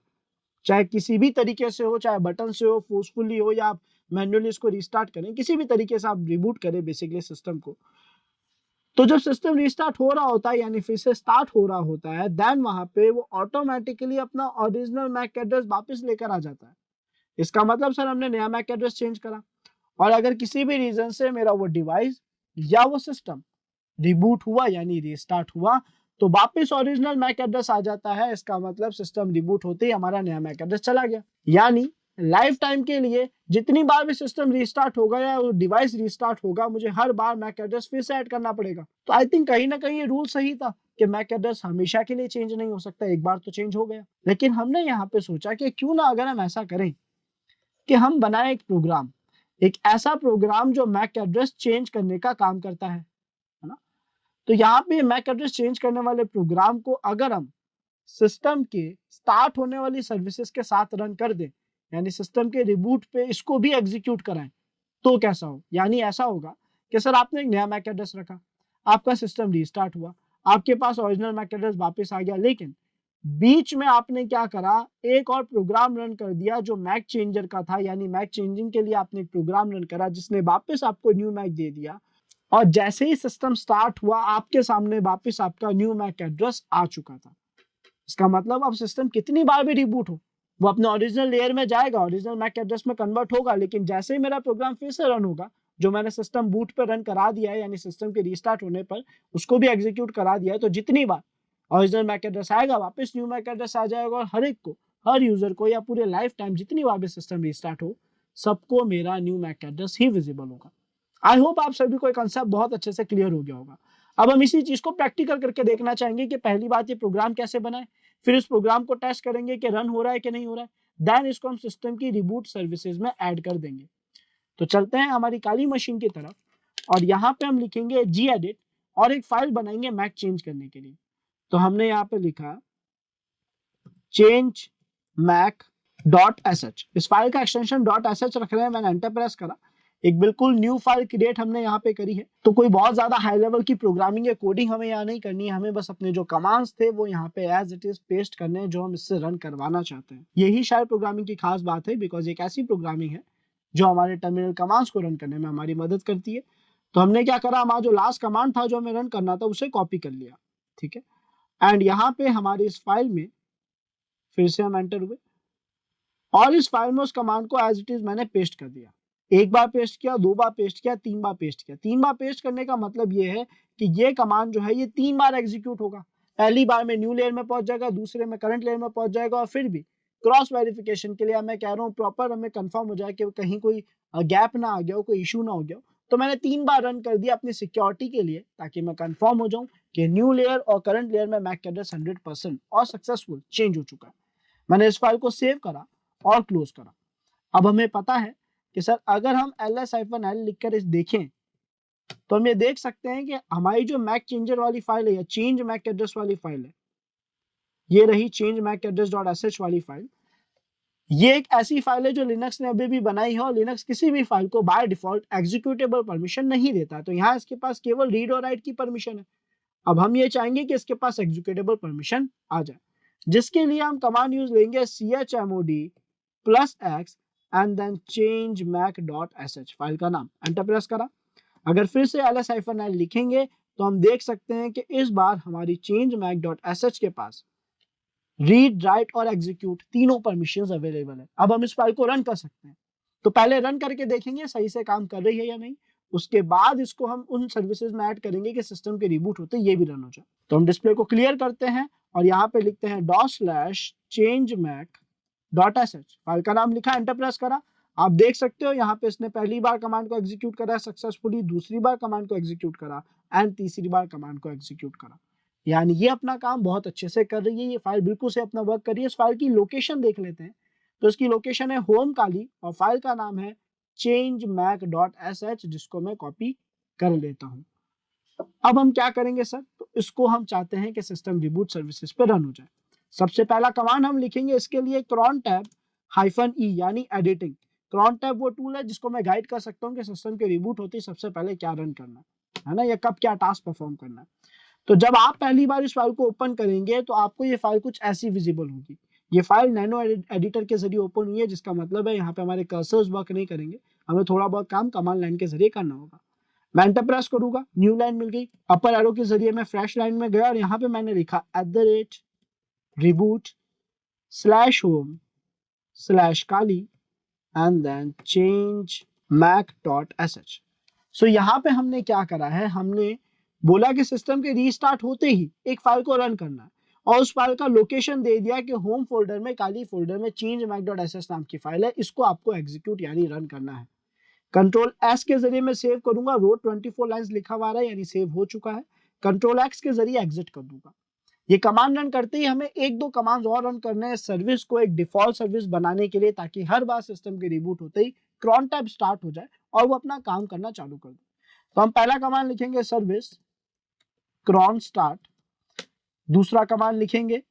चाहे किसी भी तरीके से हो, चाहे बटन से हो, फोर्सफुली हो, या आप मैन्युअली इसको रीस्टार्ट करें, किसी भी तरीके से आप रिबूट करें बेसिकली सिस्टम को, तो जब सिस्टम रीस्टार्ट हो रहा होता है यानी फिर से स्टार्ट हो रहा होता है, देन वहां पे वो ऑटोमेटिकली अपना ओरिजिनल मैक एड्रेस वापस लेकर आ जाता है। इसका मतलब सर हमने नया मैक एड्रेस चेंज करा, और अगर किसी भी रीजन से मेरा वो डिवाइस या वो सिस्टम रिबूट हुआ यानी रीस्टार्ट हुआ, तो वापस ओरिजिनल मैक एड्रेस आ जाता है। इसका मतलब सिस्टम रिबूट होते ही हमारा नया मैक एड्रेस चला गया, यानी लाइफ टाइम के लिए जितनी बार भी सिस्टम रीस्टार्ट होगा या वो डिवाइस रीस्टार्ट होगा, मुझे हर बार मैक एड्रेस फिर से ऐड करना पड़ेगा। तो आई थिंक कहीं ना कहीं ये रूल सही था कि मैक एड्रेस हमेशा के लिए चेंज नहीं हो सकता, एक बार तो चेंज हो गया। लेकिन हमने यहाँ पे सोचा कि क्यों ना अगर हम ऐसा करें कि हम बनाए एक प्रोग्राम, एक ऐसा प्रोग्राम जो मैक एड्रेस चेंज करने का काम करता है ना। तो यहाँ पे मैक एड्रेस चेंज करने वाले प्रोग्राम को अगर हम सिस्टम के स्टार्ट होने वाली सर्विसेज के साथ रन कर दें, यानी सिस्टम के रिबूट पे इसको भी एग्जीक्यूट कराएं, तो कैसा हो। यानी ऐसा होगा कि सर आपने एक नया मैक एड्रेस रखा, आपका सिस्टम रीस्टार्ट हुआ, आपके पास ओरिजिनल मैक एड्रेस वापस आ गया, लेकिन बीच में आपने क्या करा, एक और प्रोग्राम रन कर दिया जो मैक चेंजर का था, यानी मैक चेंजिंग के लिए आपने एक प्रोग्राम रन करा जिसने वापस आपको न्यू मैक दे दिया, और जैसे ही सिस्टम स्टार्ट हुआ आपके सामने वापस आपका न्यू मैक एड्रेस आ चुका था। इसका मतलब अब सिस्टम कितनी बार भी रिबूट हो, वो अपने ओरिजिनल लेयर में जाएगा, ओरिजिनल मैक एड्रेस में कन्वर्ट होगा, लेकिन जैसे ही मेरा प्रोग्राम फिर से रन होगा, जो मैंने सिस्टम बूट पे रन करा दिया है, यानी सिस्टम के रीस्टार्ट होने पर उसको भी एग्जीक्यूट करा दिया है, तो जितनी बार ओरिजिनल मैक एड्रेस आएगा वापस न्यू मैक एड्रेस आ जाएगा, और हर एक को, हर यूजर को, या पूरे लाइफ टाइम जितनी बार भी सिस्टम रीस्टार्ट हो, सबको मेरा न्यू मैक एड्रेस ही विजिबल होगा। आई होप आप सभी को कंसेप्ट बहुत अच्छे से क्लियर हो गया होगा। अब हम इसी चीज को प्रैक्टिकल करके देखना चाहेंगे कि पहली बात ये प्रोग्राम कैसे बनाए, फिर इस प्रोग्राम को टेस्ट करेंगे कि रन हो रहा है कि नहीं हो रहा है, देन इसको हम सिस्टम की रिबूट सर्विसेज में ऐड कर देंगे। तो चलते हैं हमारी काली मशीन की तरफ, और यहाँ पे हम लिखेंगे gedit और एक फाइल बनाएंगे मैक चेंज करने के लिए। तो हमने यहाँ पे लिखा change mac.sh, इस फाइल का एक्सटेंशन .sh रख रहे हैं, मैंने एंटर प्रेस करा, एक बिल्कुल न्यू फाइल क्रिएट हमने यहाँ पे करी है। तो कोई बहुत ज्यादा हाई लेवल की प्रोग्रामिंग या कोडिंग हमें यहाँ नहीं करनी है, हमें बस अपने जो कमांड्स थे वो यहाँ पे एज इट इज पेस्ट करने हैं जो हम इससे रन करवाना चाहते हैं। यही शायद प्रोग्रामिंग की खास बात है, बिकॉज एक ऐसी प्रोग्रामिंग है जो हमारे टर्मिनल कमांड्स को रन करने में हमारी मदद करती है। तो हमने क्या करा, हमारा जो लास्ट कमांड था जो हमें रन करना था उसे कॉपी कर लिया, ठीक है, एंड यहाँ पे हमारी इस फाइल में फिर से हम एंटर हुए, और इस फाइल में उस कमांड को एज इट इज मैंने पेस्ट कर दिया। एक बार पेस्ट किया, दो बार पेस्ट किया, तीन बार पेस्ट किया। तीन बार पेस्ट करने का मतलब ये है कि ये कमांड जो है ये तीन बार एग्जीक्यूट होगा। पहली बार में न्यू लेयर में पहुंच जाएगा, दूसरे में करंट लेयर में पहुंच जाएगा, और फिर भी क्रॉस वेरिफिकेशन के लिए मैं कह रहा हूँ प्रॉपर हमें कंफर्म हो जाए कि कहीं कोई गैप ना आ गया हो, कोई इशू ना हो गया हो, तो मैंने तीन बार रन कर दिया अपनी सिक्योरिटी के लिए, ताकि मैं कंफर्म हो जाऊं कि न्यू लेयर और करंट लेयर में मैक एड्रेस 100% और सक्सेसफुल चेंज हो चुका है। मैंने इस फाइल को सेव करा और क्लोज करा। अब हमें पता है कि सर अगर हम ls-l लिखकर इस देखें तो हम ये देख सकते हैं कि हमारी जो मैक चेंजर वाली फाइल है या चेंज मैक एड्रेस वाली फाइल है, ये रही change mac address.sh वाली फाइल। ये एक ऐसी फाइल है जो लिनक्स ने अभी भी बनाई है, और लिनक्स किसी भी फाइल को बाय डिफॉल्ट एग्जीक्यूटेबल परमिशन नहीं देता, तो यहाँ इसके पास केवल रीड और राइट की परमिशन है। अब हम ये चाहेंगे कि इसके पास एग्जीक्यूटेबल परमिशन आ जाए, जिसके लिए हम कमांड यूज लेंगे chmod +x and then change mac.sh, file का नाम, एंटर प्रेस करा। अगर फिर से ls-l लिखेंगे तो हम देख सकते हैं कि इस बार हमारी change mac.sh के पास रीड, राइट और एग्जीक्यूट तीनों परमिशंस अवेलेबल है। अब हम इस फाइल को रन कर सकते हैं। तो पहले रन करके देखेंगे सही से काम कर रही है या नहीं, उसके बाद इसको हम उन सर्विसेज में ऐड करेंगे कि सिस्टम के रिबूट होते ये भी रन हो जाए। तो हम डिस्प्ले को क्लियर करते हैं और यहाँ पे लिखते हैं $change-mac.sh, फाइल का नाम लिखा, एंटर प्रेस करा। आप देख सकते हो यहाँ पे इसने पहली बार कमांड को एग्जीक्यूट करा सक्सेसफुली, दूसरी बार कमांड को एग्जीक्यूट करा एंड तीसरी बार कमांड को एग्जीक्यूट करा। यानी ये अपना काम बहुत अच्छे से कर रही है, ये फाइल बिल्कुल से अपना वर्क कर रही है। इस फाइल की लोकेशन देख लेते हैं, तो इसकी लोकेशन है होम काली और फाइल का नाम है change-mac.sh, जिसको मैं कॉपी कर लेता हूं। अब हम क्या करेंगे सर, तो इसको हम चाहते हैं कि सिस्टम रिबूट सर्विसेज पे रन हो जाए। सबसे पहला कमांड हम लिखेंगे इसके लिए cron tab -e यानी एडिटिंग। cron tab वो टूल है जिसको मैं गाइड कर सकता हूँ कि सिस्टम के रिबूट होते ही सबसे पहले क्या रन करना है। है ना, या कब क्या टास्क परफॉर्म करना है। तो जब आप पहली बार इस फाइल को ओपन करेंगे तो आपको ये फाइल कुछ ऐसी विजिबल होगी। ये फाइल नैनो एडिटर के जरिए ओपन हुई है, जिसका मतलब है यहाँ पे हमारे कर्सर्स वर्क नहीं करेंगे, हमें थोड़ा बहुत काम कमांड लाइन के जरिए करना होगा। मैं एंटर प्रेस करूंगा, न्यू लाइन मिल गई, अपर एरो के जरिए मैं फ्रेश लाइन में गया और यहाँ पे मैंने लिखा @reboot/home/kali and then change mac.sh। सो यहाँ पे हमने क्या करा है, हमने बोला कि सिस्टम के रीस्टार्ट होते ही एक फाइल को रन करना है और उस फाइल का लोकेशन दे दिया कि होम फोल्डर में, काली फोल्डर में change mac.sh नाम की फाइल है, इसको आपको एग्जीक्यूट यानी रन करना है। कंट्रोल एस के जरिए मैं सेव करूंगा, रोड 24 लाइंस लिखा हुआ है यानी सेव हो चुका है। कंट्रोल एक्स के जरिए एग्जिट कर दूंगा। ये कमांड रन करते ही हमें एक दो कमांड और रन करने हैं सर्विस को एक डिफॉल्ट सर्विस बनाने के लिए, ताकि हर बार सिस्टम के रिबूट होते ही क्रॉन टैब स्टार्ट हो जाए और वो अपना काम करना चालू कर दे। तो हम पहला कमांड लिखेंगे सर्विस क्रॉन स्टार्ट, दूसरा कमांड लिखेंगे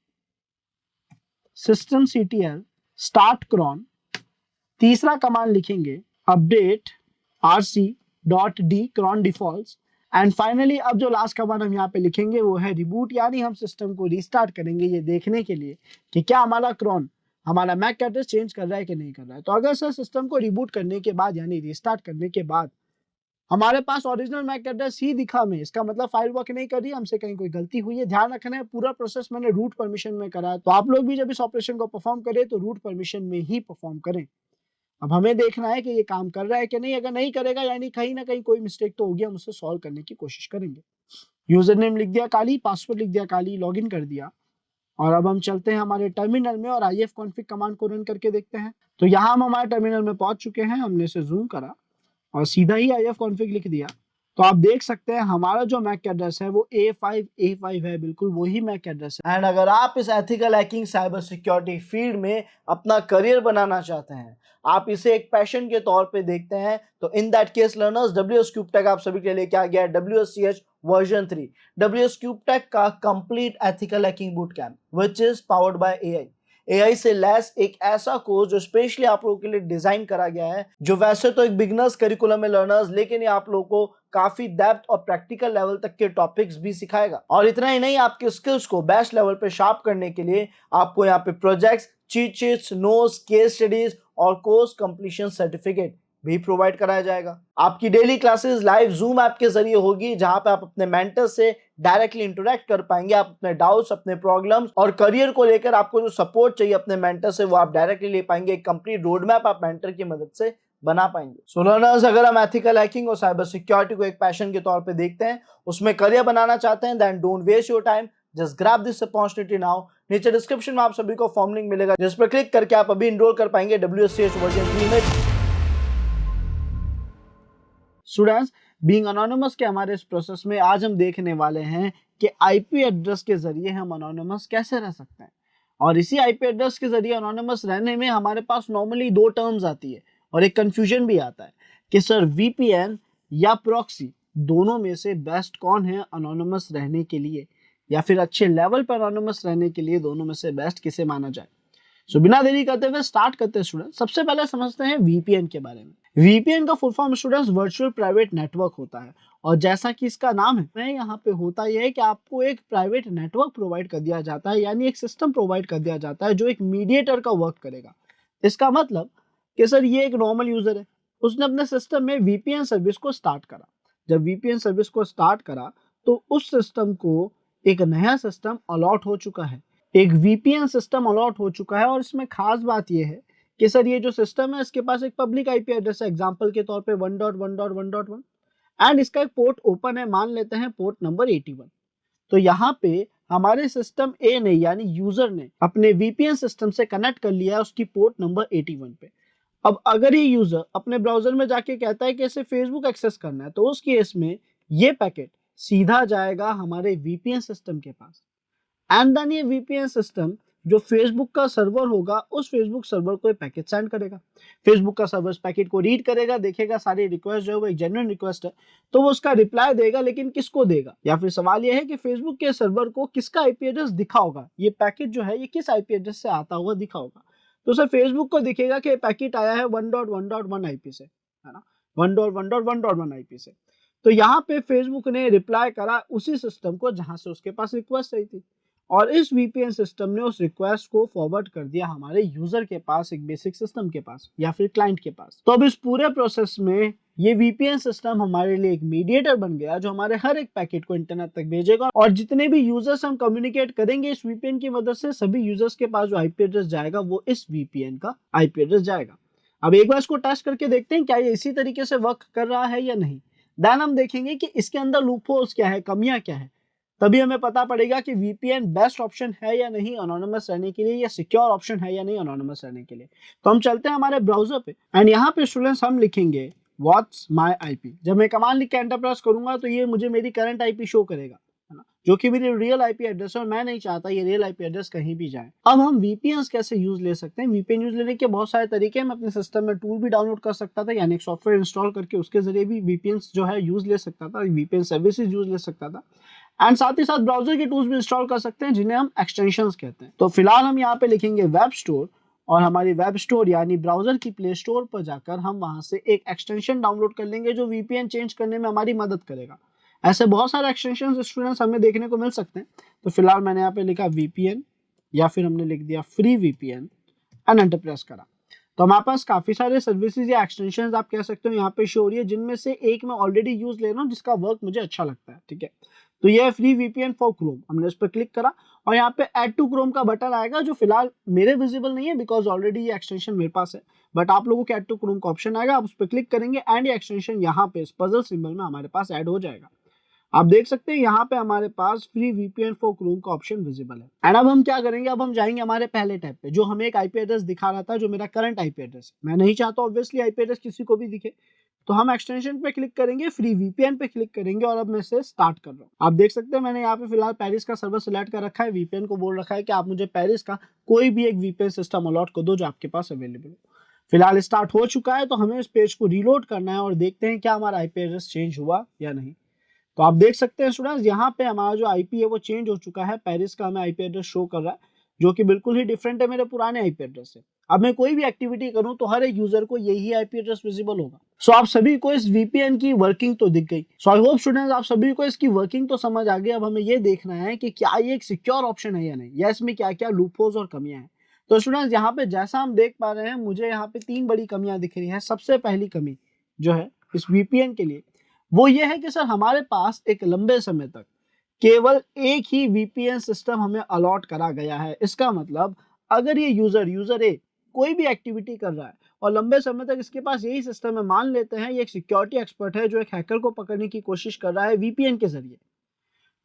systemctl स्टार्ट क्रॉन, तीसरा कमांड लिखेंगे update rc.d cron defaults and finally अब जो लास्ट कमांड हम यहाँ पे लिखेंगे वो है रिबूट, यानी हम सिस्टम को रीस्टार्ट करेंगे ये देखने के लिए कि क्या हमारा क्रॉन हमारा मैक एड्रेस चेंज कर रहा है कि नहीं कर रहा है। तो अगर सर सिस्टम को रिबूट करने के बाद यानी रीस्टार्ट करने के बाद हमारे पास ओरिजिनल मैक एड्रेस ही दिखा हमें, इसका मतलब फाइल वर्क नहीं कर रही, हमसे कहीं कोई गलती हुई है। ध्यान रखना है पूरा प्रोसेस मैंने रूट परमिशन में करा है, तो आप लोग भी जब इस ऑपरेशन को परफॉर्म करें तो रूट परमिशन में ही परफॉर्म करें। अब हमें देखना है कि ये काम कर रहा है कि नहीं, अगर नहीं करेगा यानी कहीं ना कहीं कोई मिस्टेक तो होगी, हम उससे सॉल्व करने की कोशिश करेंगे। यूजर नेम लिख दिया काली, पासवर्ड लिख दिया काली, लॉगिन कर दिया और अब हम चलते हैं हमारे टर्मिनल में और ifconfig कमांड को रन करके देखते हैं। तो यहाँ हम हमारे टर्मिनल में पहुंच चुके हैं, हमने इसे जूम करा और सीधा ही ifconfig लिख दिया। तो आप देख सकते हैं हमारा जो मैक एड्रेस है वो A5 है, बिल्कुल वही मैक एड्रेस है। एंड अगर आप इस ethical hacking cyber security field में अपना करियर बनाना चाहते हैं, आप इसे एक पैशन के तौर पे देखते हैं, तो in that case learners WS CubeTech आप सभी के लिए लेके आ गया है WSCH वर्जन 3, WS CubeTech का complete ethical hacking boot camp which is powered by AI से लेस एक ऐसा कोर्स जो स्पेशली आप लोगों के लिए डिजाइन करा गया है, जो वैसे तो एक बिगनर्स करिकुलम में लर्नर्स, लेकिन ये आप लोगों को काफी डेप्थ और प्रैक्टिकल लेवल तक के टॉपिक्स भी सिखाएगा। और इतना ही नहीं, आपके स्किल्स को बेस्ट लेवल पे शार्प करने के लिए आपको यहाँ पे projects, cheat sheets, notes, case studies और कोर्स कंप्लीशन सर्टिफिकेट भी प्रोवाइड कराया जाएगा। आपकी daily classes live zoom app के जरिए होगी, जहां पे आप अपने मेंटर से डायरेक्टली इंटरेक्ट कर पाएंगे। आप अपने डाउट्स, अपने प्रॉब्लम्स और करियर को लेकर आपको जो सपोर्ट चाहिए अपने मेंटर से, वो आप डायरेक्टली ले पाएंगे। एक कंप्लीट रोड मैप आप मेंटर की मदद से बना पाएंगे। सो लर्नर्स, अगर हम एथिकल हैकिंग और साइबर सिक्योरिटी को एक पैशन के तौर पे देखते हैं, उसमें करियर बनाना चाहते हैं, then don't waste your time, just grab this opportunity now. नीचे डिस्क्रिप्शन में आप सभी को फॉर्म लिंक मिलेगा, जिस पर क्लिक करके आप अभी इनरोल कर पाएंगे WSCH वर्जन 3 में। स्टूडेंट्स, बीइंग अनोनिमस के हमारे इस प्रोसेस में आज हम देखने वाले हैं कि आईपी एड्रेस के जरिए हम अनोनिमस कैसे रह सकते हैं। और इसी आईपी एड्रेस के जरिए अनोनिमस रहने में हमारे पास नॉर्मली दो टर्म्स आती है और एक कंफ्यूजन भी आता है कि सर VPN या प्रॉक्सी दोनों में से बेस्ट कौन है अनोनिमस रहने के लिए, या फिर अच्छे लेवल पर अनोनिमस रहने के लिए दोनों में से बेस्ट किसे माना जाए। सो बिना देरी करते हुए स्टार्ट करते हैं स्टूडेंट। सबसे पहले समझते हैं VPN के बारे में। VPN का full form students virtual private network होता है, और जैसा कि इसका नाम है यहाँ पे होता यह है कि आपको एक प्राइवेट नेटवर्क प्रोवाइड कर दिया जाता है, यानी एक सिस्टम प्रोवाइड कर दिया जाता है जो एक मीडिएटर का वर्क करेगा। इसका मतलब कि सर ये एक नॉर्मल यूजर है, उसने अपने सिस्टम में VPN सर्विस को स्टार्ट करा। जब VPN सर्विस को स्टार्ट करा तो उस सिस्टम को एक नया सिस्टम अलॉट हो चुका है, एक VPN सिस्टम अलॉट हो चुका है। और इसमें खास बात यह है कि सर ये जो सिस्टम है इसके पास एक पब्लिक आईपी एड्रेस है, एग्जांपल के तौर पे 1.1.1.1 एंड इसका एक पोर्ट ओपन है, मान लेते हैं पोर्ट नंबर 81। तो यहाँ पे हमारे सिस्टम ए ने यानी यूजर ने अपने VPN सिस्टम से कनेक्ट कर लिया है उसकी पोर्ट नंबर 81 पे। अब अगर ये यूजर अपने ब्राउजर में जाके कहता है कि इसे फेसबुक एक्सेस करना है, तो उस केस में ये पैकेट सीधा जाएगा हमारे VPN सिस्टम के पास एंड देन ये VPN सिस्टम जो फेसबुक का सर्वर होगा उस फेसबुक सर्वर को पैकेट सेंड करेगा। फेसबुक का सर्वर पैकेट को रीड करेगा, देखेगा सारी रिक्वेस्ट जो है वो एक जेन्युइन रिक्वेस्ट है, तो वो उसका रिप्लाई देगा। लेकिन किसको देगा, या फिर सवाल ये है कि फेसबुक के सर्वर को किसका आईपी एड्रेस दिखा होगा, ये पैकेट जो है ये किस आईपी एड्रेस से आता हुआ दिखा होगा। तो सर फेसबुक को दिखेगा कि पैकेट आया है 1.1.1 आईपी से, है ना, 1.1.1.1 आईपी से। तो यहाँ पे फेसबुक ने रिप्लाई करा उसी सिस्टम को जहां से उसके पास रिक्वेस्ट आई थी, और इस वीपीएन सिस्टम ने उस रिक्वेस्ट को फॉरवर्ड कर दिया हमारे यूजर के पास, एक बेसिक सिस्टम के पास या फिर क्लाइंट के पास। तो अब इस पूरे प्रोसेस में ये वीपीएन सिस्टम हमारे लिए एक मीडिएटर बन गया जो हमारे हर एक पैकेट को इंटरनेट तक भेजेगा, और जितने भी यूजर्स हम कम्युनिकेट करेंगे इस वीपीएन की मदद से, सभी यूजर्स के पास जो आईपी एड्रेस जाएगा वो इस वीपीएन का आईपी एड्रेस जाएगा। अब एक बार इसको टेस्ट करके देखते हैं क्या ये इसी तरीके से वर्क कर रहा है या नहीं। देन हम देखेंगे कि इसके अंदर लूपहोल्स क्या है, कमियां क्या है, तभी हमें पता पड़ेगा कि वीपीएन बेस्ट ऑप्शन है या नहीं अनोनिमस रहने के लिए, या सिक्योर ऑप्शन है या नहीं अनोनिमस रहने के लिए। तो हम चलते हैं हमारे ब्राउजर पे, एंड यहाँ पे स्टूडेंट्स हम लिखेंगे व्हाट्स माय आईपी। जब मैं कमांड लिख के एंटर प्रेस करूंगा तो ये मुझे मेरी करंट आईपी शो करेगा, है ना, जो कि मेरी रियल आईपी एड्रेस है, और मैं नहीं चाहता ये रियल आईपी एड्रेस कहीं भी जाए। अब हम वीपीएन कैसे यूज ले सकते हैं? वीपीएन यूज लेने के बहुत सारे तरीके हैं। मैं अपने सिस्टम में टूल भी डाउनलोड कर सकता था, यानी एक सॉफ्टवेयर इंस्टॉल करके उसके जरिए भी वीपीएन जो है यूज ले सकता था, वीपीएन सर्विसेज यूज ले सकता था, एंड साथ ही साथ ब्राउजर के टूल्स भी इंस्टॉल कर सकते हैं जिन्हें हम एक्सटेंशंस कहते हैं। तो फिलहाल हम यहाँ पे लिखेंगे वेब स्टोर, और हमारी वेब स्टोर यानी ब्राउजर की प्ले स्टोर पर जाकर हम वहां से एक एक्सटेंशन डाउनलोड कर लेंगे जो वीपीएन चेंज करने में हमारी मदद करेगा। ऐसे बहुत सारे एक्सटेंशन स्टूडेंट्स हमें देखने को मिल सकते हैं। तो फिलहाल मैंने यहाँ पे लिखा वीपीएन, या फिर हमने लिख दिया free VPN, and enter press करा। तो हमारे पास काफी सारे सर्विसेज या एक्सटेंशन आप कह सकते हो यहाँ पे शो हो रही है, जिनमें से एक मैं ऑलरेडी यूज ले रहा हूँ जिसका वर्क मुझे अच्छा लगता है। ठीक है, तो ये है फ्री वीपीएन फॉर क्रोम। हमने इस पर क्लिक करा और यहाँ पे ऐड टू क्रोम का बटन आएगा जो फिलहाल मेरे विजिबल नहीं है बिकॉज ऑलरेडी ये एक्सटेंशन मेरे पास है, बट आप लोगों के ऐड टू क्रोम का ऑप्शन आएगा, आप उस पर क्लिक करेंगे एंड ये एक्सटेंशन यहाँ पे इस पजल सिंबल में हमारे पास ऐड हो जाएगा। आप देख सकते हैं यहाँ पे हमारे पास फ्री वीपीएन फॉर क्रोम का ऑप्शन विजिबल है। एंड अब हम क्या करेंगे, अब हम जाएंगे हमारे पहले टैब पे जो हमें एक आईपी एड्रेस दिखा रहा था जो मेरा करंट आईपी एड्रेस है। मैं नहीं चाहता ऑब्वियसली आईपी एड्रेस किसी को भी दिखे, तो हम एक्सटेंशन पे क्लिक करेंगे, फ्री वीपीएन पे क्लिक करेंगे, और अब मैं इसे स्टार्ट कर रहा हूँ। आप देख सकते हैं मैंने यहाँ पे फिलहाल पेरिस का सर्वर सिलेक्ट कर रखा है, वीपीएन को बोल रखा है कि आप मुझे पेरिस का कोई भी एक वीपीएन सिस्टम अलॉट कर दो जो आपके पास अवेलेबल हो। फिलहाल स्टार्ट हो चुका है, तो हमें इस पेज को रीलोड करना है और देखते हैं क्या हमारा आईपी एड्रेस चेंज हुआ या नहीं। तो आप देख सकते हैं स्टूडेंट्स यहाँ पे हमारा जो आईपी है वो चेंज हो चुका है, पेरिस का हमें आईपी एड्रेस शो कर रहा है जो कि बिल्कुल ही डिफरेंट है मेरे पुराने आईपी एड्रेस से। अब मैं कोई भी एक्टिविटी करूं तो हर एक यूजर को यही आईपी एड्रेस विजिबल होगा। सो आप सभी को इस वीपीएन की वर्किंग तो दिख गई। सो आई होप स्टूडेंट्स आप सभी को इसकी वर्किंग तो समझ आ गई। अब हमें ये देखना है कि क्या ये एक सिक्योर ऑप्शन है या नहीं, या इसमें क्या क्या लूपहोल्स और कमियां हैं। तो स्टूडेंट्स यहाँ पे जैसा हम देख पा रहे हैं मुझे यहाँ पे 3 बड़ी कमियां दिख रही है। सबसे पहली कमी जो है इस वीपीएन के लिए वो ये है कि सर हमारे पास एक लंबे समय तक केवल एक ही वीपीएन सिस्टम हमें अलॉट करा गया है। इसका मतलब अगर ये यूजर ए कोई भी एक्टिविटी कर रहा है और लंबे समय तक इसके पास यही सिस्टम है, मान लेते हैं ये एक सिक्योरिटी एक्सपर्ट है जो एक हैकर को पकड़ने की कोशिश कर रहा है वीपीएन के जरिए,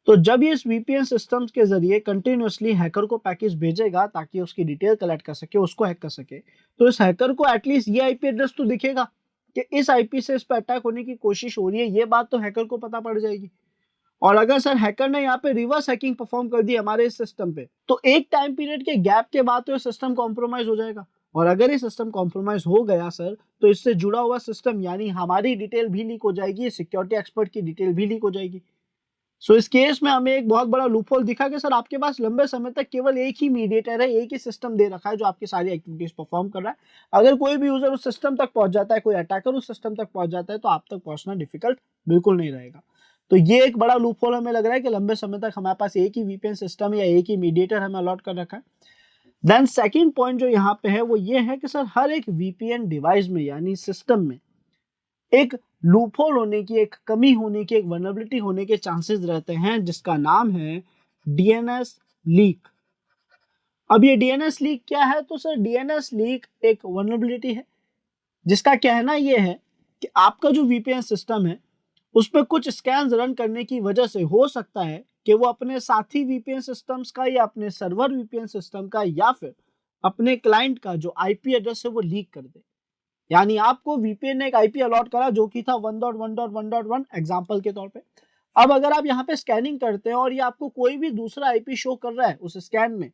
तो जब ये इस वीपीएन सिस्टम्स के जरिए कंटिन्यूअसली हैकर को पैकेज भेजेगा ताकि उसकी डिटेल कलेक्ट कर सके, उसको हैक कर सके, तो इस हैकर को एटलीस्ट ये आईपी एड्रेस तो दिखेगा कि इस आईपी से इस पर अटैक होने की कोशिश हो रही है। ये बात तो हैकर को पता पड़ जाएगी। और अगर सर हैकर ने यहाँ पे रिवर्स हैकिंग परफॉर्म कर दी हमारे इस सिस्टम पे, तो एक टाइम पीरियड के गैप के बाद तो ये सिस्टम कॉम्प्रोमाइज हो जाएगा। और अगर ये सिस्टम कॉम्प्रोमाइज हो गया सर, तो इससे जुड़ा हुआ सिस्टम यानी हमारी डिटेल भी लीक हो जाएगी, सिक्योरिटी एक्सपर्ट की डिटेल भी लीक हो जाएगी। सो इस केस में हमें एक बहुत बड़ा लूपहोल दिखा कि सर आपके पास लंबे समय तक केवल एक ही मीडिएटर है, एक ही सिस्टम दे रखा है जो आपकी सारी एक्टिविटीज परफॉर्म कर रहा है। अगर कोई भी यूजर उस सिस्टम तक पहुंच जाता है, कोई अटैकर उस सिस्टम तक पहुंच जाता है, तो आप तक पहुंचना डिफिकल्ट बिल्कुल नहीं रहेगा। तो ये एक बड़ा लूपहोल हमें लग रहा है कि लंबे समय तक हमारे पास एक ही वीपीएन सिस्टम या एक ही मीडिएटर हमें अलॉट कर रखा है। देन सेकंड पॉइंट जो यहाँ पे है वो ये है कि सर हर एक वीपीएन डिवाइस में यानी सिस्टम में एक लूपहोल होने की, एक कमी होने की, एक वल्नरेबिलिटी होने के चांसेस रहते हैं जिसका नाम है डीएनएस लीक। अब ये डीएनएस लीक क्या है? तो सर डीएनएस लीक एक वल्नरेबिलिटी है जिसका कहना ये है कि आपका जो वीपीएन सिस्टम है उस पर कुछ स्कैन्स रन करने की वजह से हो सकता है कि वो अपने साथी वीपीएन सिस्टम्स का या अपने सर्वर वीपीएन सिस्टम का या फिर अपने क्लाइंट का जो आईपी एड्रेस है वो लीक कर दे। यानी आपको वीपीएन ने एक आईपी अलॉट करा जो कि था 1.1.1.1 एग्जांपल के तौर पे। अब अगर आप यहाँ पे स्कैनिंग करते हैं और ये आपको कोई भी दूसरा आईपी शो कर रहा है उस स्कैन में,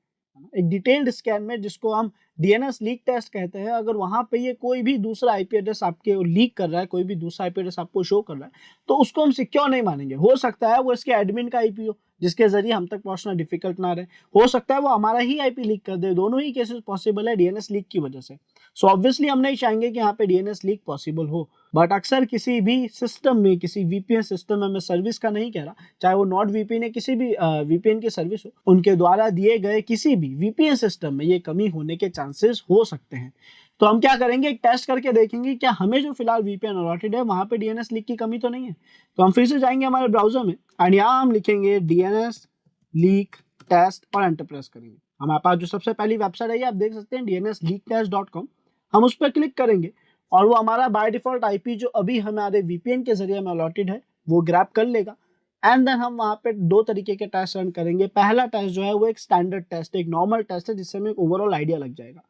एक डिटेल्ड स्कैन में जिसको हम डीएनएस लीक टेस्ट कहते हैं, अगर वहां पे ये कोई भी दूसरा आईपी एड्रेस आपके लीक कर रहा है, कोई भी दूसरा आईपी एड्रेस आपको शो कर रहा है, तो उसको हम सिक्योर नहीं मानेंगे। हो सकता है वो इसके एडमिन का आईपी हो जिसके जरिए हम तक पहुंचना डिफिकल्ट ना रहे, हो सकता है वो हमारा ही आईपी लीक कर दे। दोनों ही केसेस पॉसिबल है डीएनएस लीक की वजह से। सो ऑब्वियसली हम नहीं चाहेंगे कि यहाँ पे डीएनएस लीक पॉसिबल हो, बट अक्सर किसी भी सिस्टम में, किसी वीपीएन सिस्टम में, मैं सर्विस का नहीं कह रहा, चाहे वो नॉट वीपीएन या किसी भी वीपीएन की सर्विस हो, उनके द्वारा दिए गए किसी भी वीपीएन सिस्टम में ये कमी होने के चांसेस हो सकते हैं। तो हम क्या करेंगे, एक टेस्ट करके देखेंगे क्या हमें जो फिलहाल वीपीएन अलॉटेड है वहां पे डीएनएस लीक की कमी तो नहीं है। तो हम फिर से जाएंगे हमारे ब्राउजर में एंड यहाँ हम लिखेंगे डीएनएस लीक टेस्ट और एंटर प्रेस करेंगे। हमारे पास जो सबसे पहली वेबसाइट है, आप देख सकते हैं dnsleaktest.com। हम उस पर क्लिक करेंगे और वो हमारा बाय डिफॉल्ट आईपी जो अभी हमारे वीपीएन के जरिए में अलॉटेड है वो ग्रैब कर लेगा एंड देन हम वहाँ पे दो तरीके के टेस्ट रन करेंगे। पहला टेस्ट जो है वो एक स्टैंडर्ड टेस्ट, एक नॉर्मल टेस्ट है जिससे हमें एक ओवरऑल आइडिया लग जाएगा।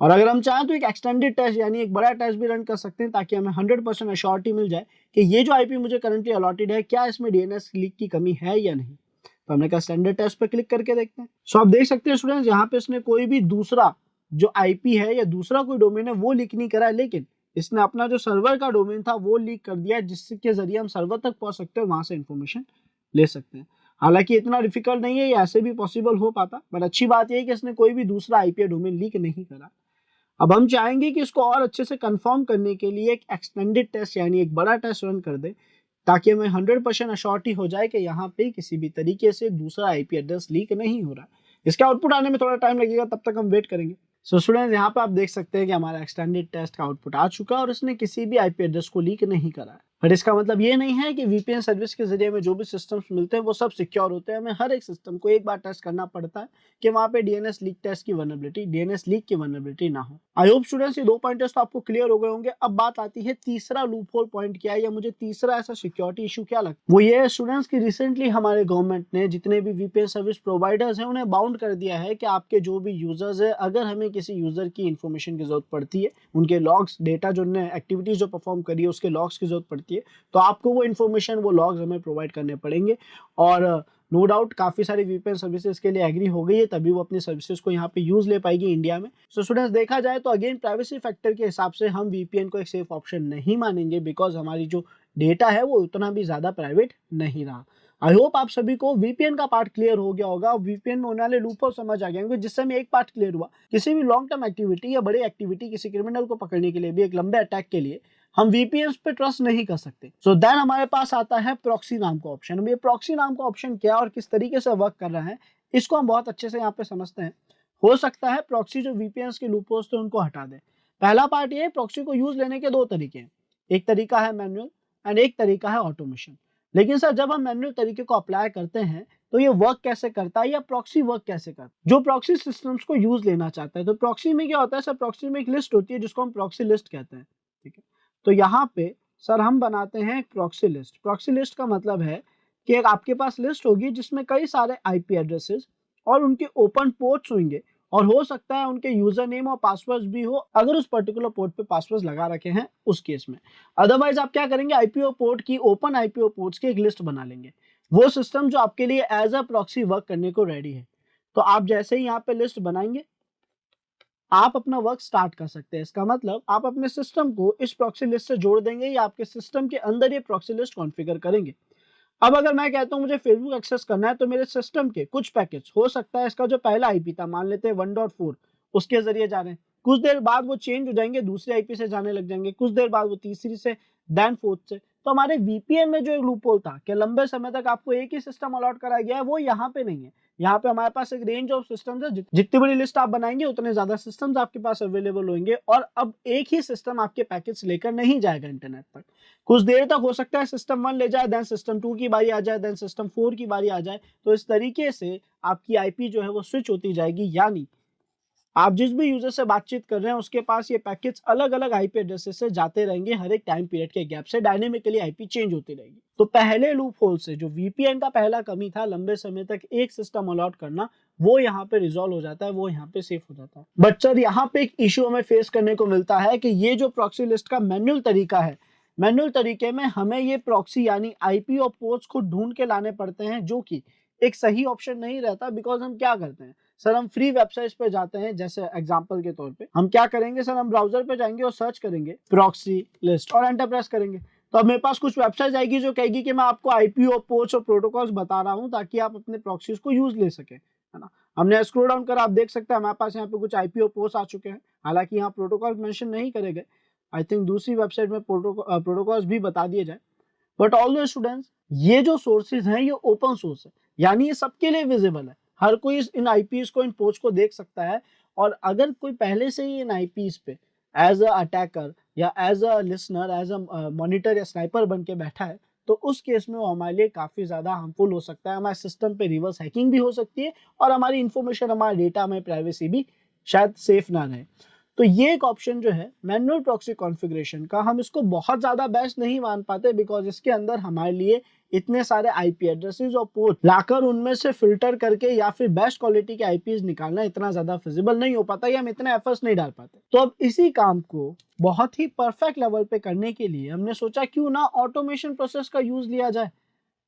और अगर हम चाहें तो एक एक्सटेंडेड टेस्ट यानी एक बड़ा टेस्ट भी रन कर सकते हैं ताकि हमें 100% अश्योरिटी मिल जाए कि ये जो आईपी मुझे करंटली अलॉटेड है क्या इसमें डीएनएस लीक की कमी है या नहीं। तो हमने कहा स्टैंडर्ड टेस्ट पर क्लिक करके देखते हैं। सो आप देख सकते हैं स्टूडेंट्स, यहाँ पे इसने कोई भी दूसरा जो आईपी है या दूसरा कोई डोमेन है वो लीक नहीं करा है, लेकिन इसने अपना जो सर्वर का डोमेन था वो लीक कर दिया है, जिसके जरिए हम सर्वर तक पहुंच सकते हैं, वहां से इंफॉर्मेशन ले सकते हैं। हालांकि इतना डिफिकल्ट नहीं है, ये ऐसे भी पॉसिबल हो पाता, बट अच्छी बात यह है कि इसने कोई भी दूसरा आईपी डोमेन लीक नहीं करा। अब हम चाहेंगे कि इसको और अच्छे से कंफर्म करने के लिए एक एक्सटेंडेड टेस्ट यानी एक बड़ा टेस्ट रन कर दे ताकि हमें 100% अश्योरिटी हो जाए कि यहाँ पे किसी भी तरीके से दूसरा आईपी एड्रेस लीक नहीं हो रहा है। इसका आउटपुट आने में थोड़ा टाइम लगेगा, तब तक हम वेट करेंगे। सो स्टूडेंट्स, यहाँ पे आप देख सकते हैं कि हमारा एक्सटेंडेड टेस्ट का आउटपुट आ चुका है और इसने किसी भी आईपी एड्रेस को लीक नहीं करा है। बट इसका मतलब ये नहीं है कि वीपीएन सर्विस के जरिए में जो भी सिस्टम्स मिलते हैं वो सब सिक्योर होते हैं। हमें हर एक सिस्टम को एक बार टेस्ट करना पड़ता है कि वहाँ पे डीएनएस लीक टेस्ट की वल्नरेबिलिटी, डीएनएस लीक की वल्नरेबिलिटी ना हो। आई होप स्टूडेंट्स ये दो पॉइंट्स तो आपको क्लियर हो गए होंगे। अब बात आती है तीसरा लूपहोल पॉइंट क्या है या मुझे तीसरा ऐसा सिक्योरिटी इशू क्या लगता है। वो ये है स्टूडेंट्स की रिसेंटली हमारे गवर्नमेंट ने जितने भी वीपीएन सर्विस प्रोवाइडर्स हैं उन्हें बाउंड कर दिया है कि आपके जो भी यूजर्स है, अगर हमें किसी यूजर की इंफॉर्मेशन की जरूरत पड़ती है, उनके लॉग्स, डेटा जो उन्होंने एक्टिविटीज जो परफॉर्म करी है उसके लॉग्स की जरूरत पड़ती है, तो आपको वो इन्फॉर्मेशन, वो लॉग्स हमें प्रोवाइड करने पड़ेंगे। और नो डाउट काफी सारी वीपीएन सर्विसेज के लिए एग्री हो गई है, तभी वो अपनी सर्विसेज को यहाँ पे यूज ले पाएगी इंडिया में। सो स्टूडेंट्स, देखा जाए तो अगेन प्राइवेसी फैक्टर के हिसाब से हम वीपीएन को एक सेफ ऑप्शन नहीं मानेंगे, बिकॉज हमारी जो डेटा है वो उतना भी ज्यादा प्राइवेट नहीं रहा। आई होप आप सभी को वीपीएन का पार्ट क्लियर हो गया होगा, वीपीएन में होने वाले लूपहोल समझ आ गए होंगे, जिससे हमें एक पार्ट क्लियर हुआ, किसी भी लॉन्ग टर्म एक्टिविटी या बड़ी एक्टिविटी, किसी क्रिमिनल को पकड़ने के लिए भी, एक लंबे अटैक के लिए हम वीपीएन पे ट्रस्ट नहीं कर सकते। सो देन हमारे पास आता है प्रॉक्सी नाम का ऑप्शन। अब ये प्रॉक्सी नाम का ऑप्शन क्या और किस तरीके से वर्क कर रहा है इसको हम बहुत अच्छे से यहाँ पे समझते हैं। हो सकता है प्रॉक्सी जो वीपीएन के लूपहोल्स थे उनको हटा दे। पहला पार्ट ये है, प्रॉक्सी को यूज लेने के दो तरीके हैं, एक तरीका है मैनुअल एंड एक तरीका है ऑटोमेशन। लेकिन सर जब हम मैनुअल तरीके को अप्लाई करते हैं तो ये वर्क कैसे करता है या प्रॉक्सी वर्क कैसे करता है, जो प्रॉक्सी सिस्टम्स को यूज लेना चाहता है। तो प्रॉक्सी में क्या होता है सर, प्रॉक्सी में एक लिस्ट होती है जिसको हम प्रॉक्सी लिस्ट कहते हैं, ठीक है। तो यहाँ पे सर हम बनाते हैं एक प्रॉक्सी लिस्ट। प्रॉक्सी लिस्ट का मतलब है कि एक आपके पास लिस्ट होगी जिसमें कई सारे आईपी एड्रेसेस और उनके ओपन पोर्ट्स होंगे, और हो सकता है उनके यूजर नेम और पासवर्ड भी हो अगर उस पर्टिकुलर पोर्ट पे पासवर्ड लगा रखे हैं उस केस में। अदरवाइज आप क्या करेंगे, आईपीओ पोर्ट की, ओपन आईपीओ पोर्ट्स की एक लिस्ट बना लेंगे, वो सिस्टम जो आपके लिए एज अ प्रॉक्सी वर्क करने को रेडी है। तो आप जैसे ही यहाँ पे लिस्ट बनाएंगे आप अपना वर्क स्टार्ट कर सकते हैं। इसका मतलब आप अपने सिस्टम को इस प्रॉक्सी लिस्ट से जोड़ देंगे या आपके सिस्टम के अंदर ये प्रॉक्सी लिस्ट कॉन्फ़िगर करेंगे। अब अगर मैं कहता हूं मुझे फेसबुक एक्सेस करना है तो मेरे सिस्टम के कुछ पैकेट्स, हो सकता है इसका जो पहला आईपी था, मान लेते हैं 1.4, उसके जरिए जा रहे हैं, कुछ देर बाद वो चेंज हो जाएंगे, दूसरे आईपी से जाने लग जाएंगे, कुछ देर बाद वो तीसरी से, देन फोर्थ से। तो हमारे वीपीएन में जो एक लूपहोल था कि लंबे समय तक आपको एक ही सिस्टम अलॉट कराया गया है, वो यहाँ पे नहीं है। यहाँ पे हमारे पास एक रेंज ऑफ सिस्टम्स है, जितनी बड़ी लिस्ट आप बनाएंगे उतने ज्यादा सिस्टम्स आपके पास अवेलेबल होंगे, और अब एक ही सिस्टम आपके पैकेट्स लेकर नहीं जाएगा इंटरनेट पर। कुछ देर तक हो सकता है सिस्टम 1 ले जाए, देन सिस्टम 2 की बारी आ जाए, देन सिस्टम 4 की बारी आ जाए। तो इस तरीके से आपकी आईपी जो है वो स्विच होती जाएगी, यानी आप जिस भी यूजर से बातचीत कर रहे हैं उसके पास ये पैकेट्स अलग अलग आईपी एड्रेसेस से जाते रहेंगे, हर एक टाइम पीरियड के गैप से डायनेमिकली आईपी चेंज होती रहेगी। तो पहले लूप होल से जो वीपीएन का पहला कमी था, लंबे समय तक एक सिस्टम अलॉट करना, वो यहाँ पे रिजॉल्व हो जाता है, वो यहाँ पे सेफ हो जाता है। बट सर यहाँ पे एक इश्यू हमें फेस करने को मिलता है कि ये जो प्रॉक्सी लिस्ट का मैनुअल तरीका है, मैनुअल तरीके में हमें ये प्रॉक्सी यानी आईपी और पोर्ट्स को ढूंढ के लाने पड़ते हैं, जो कि एक सही ऑप्शन नहीं रहता। बिकॉज हम क्या करते हैं सर, हम फ्री वेबसाइट्स पे जाते हैं, जैसे एग्जांपल के तौर पे हम क्या करेंगे सर, हम ब्राउजर पे जाएंगे और सर्च करेंगे प्रॉक्सी लिस्ट और एंटर प्रेस करेंगे, तो अब मेरे पास कुछ वेबसाइट आएगी जो कहेगी कि मैं आपको आईपी और पोर्ट्स और प्रोटोकॉल्स बता रहा हूँ ताकि आप अपने प्रॉक्सीज को यूज ले सके। है ना। हमने स्क्रॉल डाउन करा, आप देख सकते हैं हमारे पास यहाँ पे कुछ आईपीओ पोस्ट आ चुके हैं, हालांकि यहाँ प्रोटोकॉल मेंशन नहीं करे गए, आई थिंक दूसरी वेबसाइट में प्रोटोकॉल्स भी बता दिए जाए। बट ऑल द स्टूडेंट्स, ये जो सोर्सेज हैं ये ओपन सोर्स है, यानी ये सबके लिए विजिबल है, हर कोई इन आईपीएस को, इन पोस्ट को देख सकता है। और अगर कोई पहले से ही इन आईपीएस पे एज अ अटैकर या as a listener, as a monitor या स्नाइपर बन के बैठा है, तो उस केस में वो हमारे लिए काफी ज्यादा हार्मफुल हो सकता है, हमारे सिस्टम पे रिवर्स हैकिंग भी हो सकती है और हमारी इंफॉर्मेशन, हमारा डेटा, हमारी प्राइवेसी भी शायद सेफ ना रहे। तो ये एक ऑप्शन जो है मैनुअल प्रॉक्सी कॉन्फ़िगरेशन का, हम इसको बहुत ज़्यादा बेस्ट नहीं मान पाते, बिकॉज इसके अंदर हमारे लिए इतने सारे आईपी एड्रेसेस और पोर्ट लाकर उनमें से फिल्टर करके या फिर बेस्ट क्वालिटी के आईपीज निकालना इतना ज़्यादा फिजिबल नहीं हो पाता, या हम इतने एफर्ट्स नहीं डाल पाते। तो अब इसी काम को बहुत ही परफेक्ट लेवल पे करने के लिए हमने सोचा क्यों ना ऑटोमेशन प्रोसेस का यूज लिया जाए।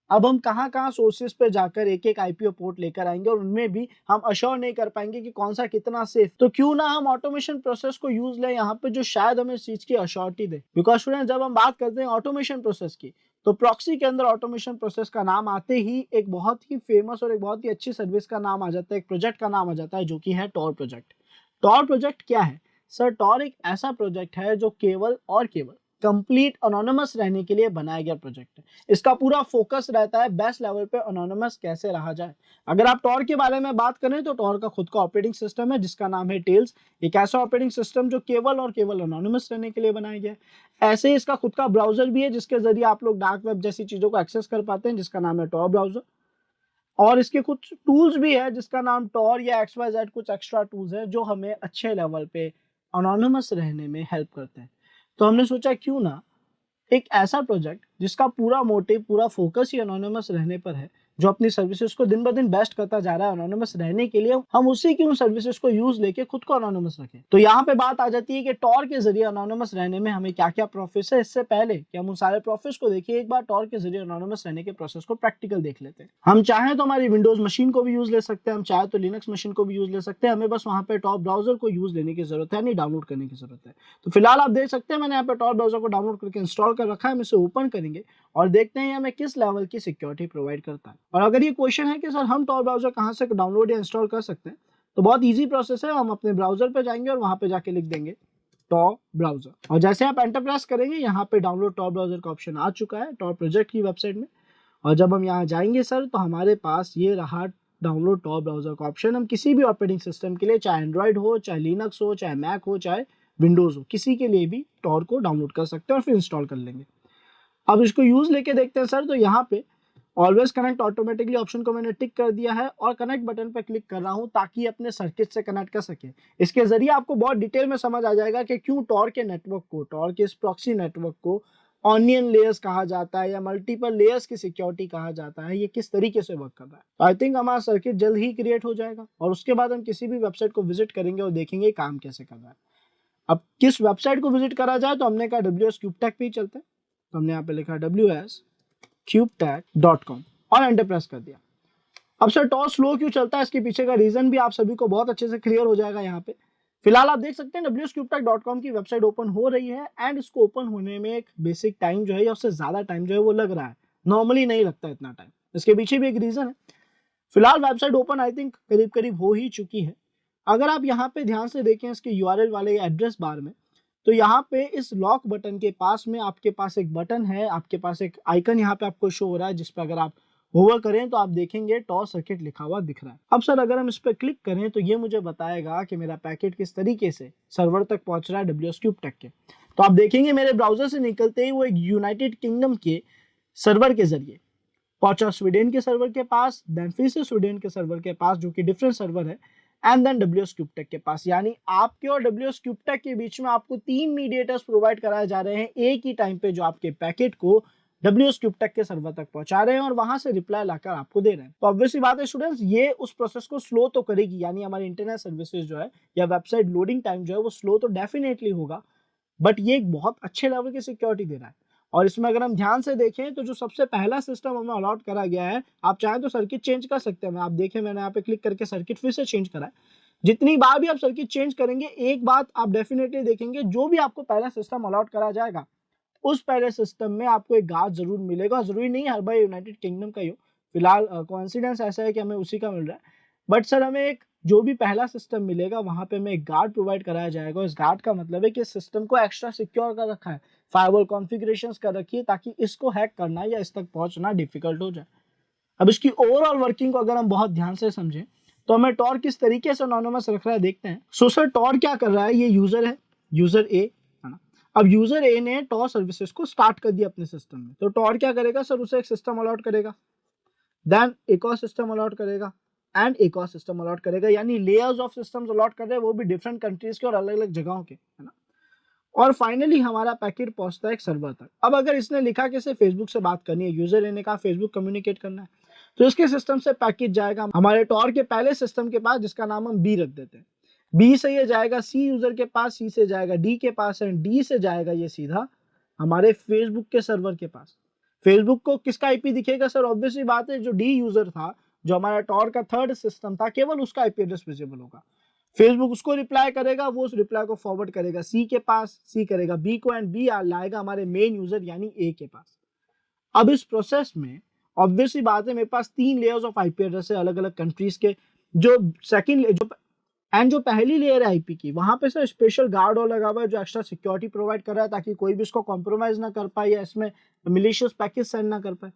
अब हम कहाँ सोर्सेज पे जाकर एक एक आईपीओ पोर्ट लेकर आएंगे और उनमें भी हम अश्योर नहीं कर पाएंगे कि कौन सा कितना सेफ। तो क्यों ना हम ऑटोमेशन प्रोसेस को यूज लें यहाँ पे, जो शायद हमें इस चीज की अश्योरिटी दे। बिकॉज स्टूडेंट, जब हम बात करते हैं ऑटोमेशन प्रोसेस की, तो प्रॉक्सी के अंदर ऑटोमेशन प्रोसेस का नाम आते ही एक बहुत ही फेमस और एक बहुत ही अच्छी सर्विस का नाम आ जाता है, एक प्रोजेक्ट का नाम आ जाता है, जो कि है टॉर प्रोजेक्ट। टॉर प्रोजेक्ट क्या है सर? टॉर एक ऐसा प्रोजेक्ट है जो केवल और केवल कंप्लीट अनोनिमस रहने के लिए बनाया गया प्रोजेक्ट है। इसका पूरा फोकस रहता है बेस्ट लेवल पे अनोनिमस कैसे रहा जाए। अगर आप टॉर के बारे में बात करें तो टॉर का खुद का ऑपरेटिंग सिस्टम है जिसका नाम है टेल्स, एक ऐसा ऑपरेटिंग सिस्टम जो केवल और केवल अनोनिमस रहने के लिए बनाया गया है। ऐसे ही इसका खुद का ब्राउजर भी है जिसके जरिए आप लोग डार्क वेब जैसी चीजों को एक्सेस कर पाते हैं, जिसका नाम है टॉर ब्राउजर। और इसके कुछ टूल्स भी है जिसका नाम टॉर या XYZ, कुछ एक्स्ट्रा टूल्स है जो हमें अच्छे लेवल पे अनोनिमस रहने में हेल्प करते हैं। तो हमने सोचा क्यों ना एक ऐसा प्रोजेक्ट जिसका पूरा मोटिव, पूरा फोकस ही अनोनिमस रहने पर है, जो अपनी सर्विसेज को दिन ब दिन बेस्ट करता जा रहा है अनोनिमस रहने के लिए, हम उसी की उन सर्विसेज को यूज लेके खुद को अनोनिमस रखें। तो यहाँ पे बात आ जाती है कि टॉर के जरिए अनोनिमस रहने में हमें क्या क्या प्रोसेस है। इससे पहले कि हम उन सारे प्रोसेस को देखिए, एक बार टॉर के जरिए अनोनिमस रहने के प्रोसेस को प्रैक्टिकल देख लेते हैं। हम चाहें तो हमारी विंडोज मशीन को भी यूज ले सकते हैं, हम चाहे तो लिनक्स मशीन को भी यूज ले सकते हैं, हमें बस वहाँ पे टॉर ब्राउजर को यूज लेने की जरूरत है, नहीं डाउनलोड करने की जरूरत है। तो फिलहाल आप देख सकते हैं मैंने यहाँ पे टॉर ब्राउजर को डाउनलोड करके इंस्टॉल कर रखा है। हम इसे ओपन करेंगे और देखते हैं हमें किस लेवल की सिक्योरिटी प्रोवाइड करता है। और अगर ये क्वेश्चन है कि सर हम टॉर ब्राउजर कहाँ से डाउनलोड या इंस्टॉल कर सकते हैं, तो बहुत इजी प्रोसेस है। हम अपने ब्राउजर पे जाएंगे और वहां पे जाके लिख देंगे टॉर ब्राउजर, और जैसे आप एंटर प्रेस करेंगे यहाँ पे डाउनलोड टॉर ब्राउजर का ऑप्शन आ चुका है टॉर प्रोजेक्ट की वेबसाइट में। और जब हम यहाँ जाएंगे सर, तो हमारे पास ये रहा डाउनलोड टॉर ब्राउजर का ऑप्शन। हम किसी भी ऑपरेटिंग सिस्टम के लिए, चाहे एंड्रॉइड हो, चाहे लिनक्स हो, चाहे मैक हो, चाहे विंडोज हो, किसी के लिए भी टॉर को डाउनलोड कर सकते हैं और फिर इंस्टॉल कर लेंगे। अब इसको यूज लेके देखते हैं सर। तो यहाँ पे ऑलवेज कनेक्ट ऑटोमेटिकली ऑप्शन को मैंने टिक कर दिया है और कनेक्ट बटन पे क्लिक कर रहा हूँ ताकि अपने सर्किट से कनेक्ट कर सके। इसके जरिए आपको बहुत डिटेल में समझ आ जाएगा कि क्यों टॉर के नेटवर्क को, टॉर के इस प्रॉक्सी नेटवर्क को ऑनियन लेयर्स कहा जाता है या मल्टीपल लेयर्स की सिक्योरिटी कहा जाता है, ये किस तरीके से वर्क कर रहा है। आई थिंक हमारा सर्किट जल्द ही क्रिएट हो जाएगा और उसके बाद हम किसी भी वेबसाइट को विजिट करेंगे और देखेंगे काम कैसे कर रहा है। अब किस वेबसाइट को विजिट करा जाए, तो हमने कहा WSCubeTech पे ही चलते हैं। तो हमने यहाँ पे लिखा WSCubeTech.com और एंटर प्रेस कर दिया। अब सर टॉर स्लो क्यों चलता है, इसके पीछे का रीजन भी आप सभी को बहुत अच्छे से क्लियर हो जाएगा यहाँ पे। फिलहाल आप देख सकते हैं WSCubeTech.com की वेबसाइट ओपन हो रही है एंड इसको ओपन होने में एक बेसिक टाइम जो है या उससे ज्यादा टाइम जो है वो लग रहा है, नॉर्मली नहीं लगता इतना टाइम। इसके पीछे भी एक रीजन है। फिलहाल वेबसाइट ओपन आई थिंक करीब करीब हो ही चुकी है। अगर आप यहाँ पे ध्यान से देखें इसके URL वाले एड्रेस बार में, तो यहाँ पे इस लॉक बटन के पास में आपके पास एक बटन है, आपके पास एक आइकन यहाँ पे आपको शो हो रहा है जिस पे अगर आप होवर करें तो आप देखेंगे टॉर सर्किट लिखा हुआ दिख रहा है। अब सर अगर हम इस पर क्लिक करें तो ये मुझे बताएगा कि मेरा पैकेट किस तरीके से सर्वर तक पहुंच रहा है WSCubeTech के। तो आप देखेंगे मेरे ब्राउजर से निकलते ही वो एक यूनाइटेड किंगडम के सर्वर के जरिए पहुंचा स्वीडन के सर्वर के पास, देन फिर से स्वीडन के सर्वर के पास जो कि डिफरेंट सर्वर है, एंड देन WSCubeTech के पास। यानी आपके और WSCubeTech के बीच में आपको 3 मीडिएटर्स प्रोवाइड कराए जा रहे हैं एक ही टाइम पे, जो आपके पैकेट को WSCubeTech के सर्वर तक पहुंचा रहे हैं और वहां से रिप्लाई लाकर आपको दे रहे हैं। तो ऑब्वियसली बात है स्टूडेंट्स, ये उस प्रोसेस को स्लो तो करेगी, यानी हमारी इंटरनेट सर्विसेज जो है या वेबसाइट लोडिंग टाइम जो है वो स्लो तो डेफिनेटली होगा, बट ये एक बहुत अच्छे लेवल की सिक्योरिटी दे रहा है। और इसमें अगर हम ध्यान से देखें तो जो सबसे पहला सिस्टम हमें अलॉट करा गया है, आप चाहें तो सर्किट चेंज कर सकते हैं। आप देखें मैंने यहाँ पे क्लिक करके सर्किट फिर से चेंज करा है। जितनी बार भी आप सर्किट चेंज करेंगे, एक बात आप डेफिनेटली देखेंगे, जो भी आपको पहला सिस्टम अलॉट करा जाएगा उस पहले सिस्टम में आपको एक गार्ड जरूर मिलेगा। जरूरी नहीं हर बार यूनाइटेड किंगडम का ही हो, फिलहाल कोइंसिडेंस ऐसा है कि हमें उसी का मिल रहा है, बट सर हमें एक जो भी पहला सिस्टम मिलेगा वहां पे हमें एक गार्ड प्रोवाइड कराया जाएगा। इस गार्ड का मतलब है कि इस सिस्टम को एक्स्ट्रा सिक्योर कर रखा है, फायरवॉल कॉन्फ़िगरेशंस कर रखी है ताकि इसको हैक करना या इस तक पहुंचना डिफिकल्ट हो जाए। अब इसकी ओवरऑल वर्किंग को अगर हम बहुत ध्यान से समझें तो हमें टॉर किस तरीके से एनोनिमस रख रहा है देखते हैं। सो सर टॉर क्या कर रहा है, ये यूजर है, यूजर ए है ना। अब यूजर ए ने टॉर सर्विसेज को स्टार्ट कर दिया अपने सिस्टम में, तो टॉर क्या करेगा सर, उसे एक सिस्टम अलॉट करेगा, देन एक और सिस्टम अलॉट करेगा एंड एक और सिस्टम अलॉट करेगा, यानी लेयर्स ऑफ सिस्टम्स अलॉट कर रहे हैं, वो भी डिफरेंट कंट्रीज के और अलग अलग जगहों के, है ना। और फाइनली हमारा पैकेट पहुंचता है एक सर्वर तक। अब अगर इसने लिखा कि इसे फेसबुक से बात करनी है, यूजर ने कहा फेसबुक कम्युनिकेट करना है, तो इसके सिस्टम से पैकेट जाएगा हमारे टॉर के पहले सिस्टम के पास जिसका नाम हम बी रख देते हैं। बी से ये जाएगा सी यूजर के पास, सी से जाएगा डी के पास एंड डी से जाएगा ये सीधा हमारे फेसबुक के सर्वर के पास। फेसबुक को किसका आईपी दिखेगा सर, ऑब्वियसली बात है जो डी यूजर था, जो हमारा टॉर का थर्ड सिस्टम था, केवल उसका आईपी एड्रेस विजिबल होगा। फेसबुक उसको रिप्लाई करेगा, वो उस रिप्लाई को फॉरवर्ड करेगा सी के पास, सी करेगा बी को एंड बी लाएगा हमारे मेन यूजर यानी ए के पास। अब इस प्रोसेस में ऑब्वियसली बात है मेरे पास 3 लेयर्स ऑफ आईपी एड्रेस है अलग अलग कंट्रीज के। जो जो पहली लेयर है आईपी की, वहां पे सर स्पेशल गार्ड और लगा हुआ है जो एक्स्ट्रा सिक्योरिटी प्रोवाइड कर रहा है ताकि कोई भी इसको कॉम्प्रोमाइज ना कर पाए या इसमें मिलिशियस पैकेज सेंड ना कर पाए।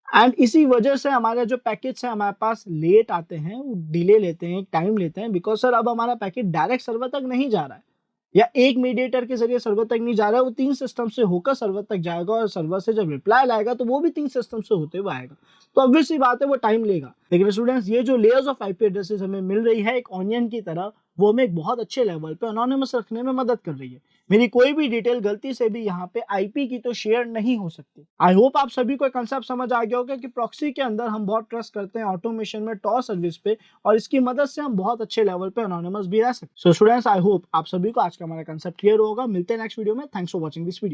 एंड इसी वजह से हमारे जो पैकेज है हमारे पास लेट आते हैं, वो डिले लेते हैं, टाइम लेते हैं, बिकॉज सर अब हमारा पैकेट डायरेक्ट सर्वर तक नहीं जा रहा है या एक मीडिएटर के जरिए सर्वर तक नहीं जा रहा है, वो 3 सिस्टम से होकर सर्वर तक जाएगा और सर्वर से जब रिप्लाई लाएगा तो वो भी 3 सिस्टम से होते हुए आएगा। तो ऑब्वियसली बात है वो टाइम लेगा। लेकिन स्टूडेंट्स ये जो लेयर्स ऑफ आईपी एड्रेसेस हमें मिल रही है एक ऑनियन की तरह, वो हमें एक बहुत अच्छे लेवल पे एनोनिमस रखने में मदद कर रही है। मेरी कोई भी डिटेल गलती से भी यहाँ पे आईपी की तो शेयर नहीं हो सकती। आई होप आप सभी को कंसेप्ट समझ आ गया होगा कि प्रॉक्सी के अंदर हम बहुत ट्रस्ट करते हैं ऑटोमेशन में टॉर सर्विस पे, और इसकी मदद से हम बहुत अच्छे लेवल पे एनोनिमस भी रह सकते हैं। सो स्टूडेंट्स आई होप आप सभी को आज का हमारा कंसेप्ट क्लियर होगा। मिलते हैं नेक्स्ट वीडियो में। Thanks for watching this video.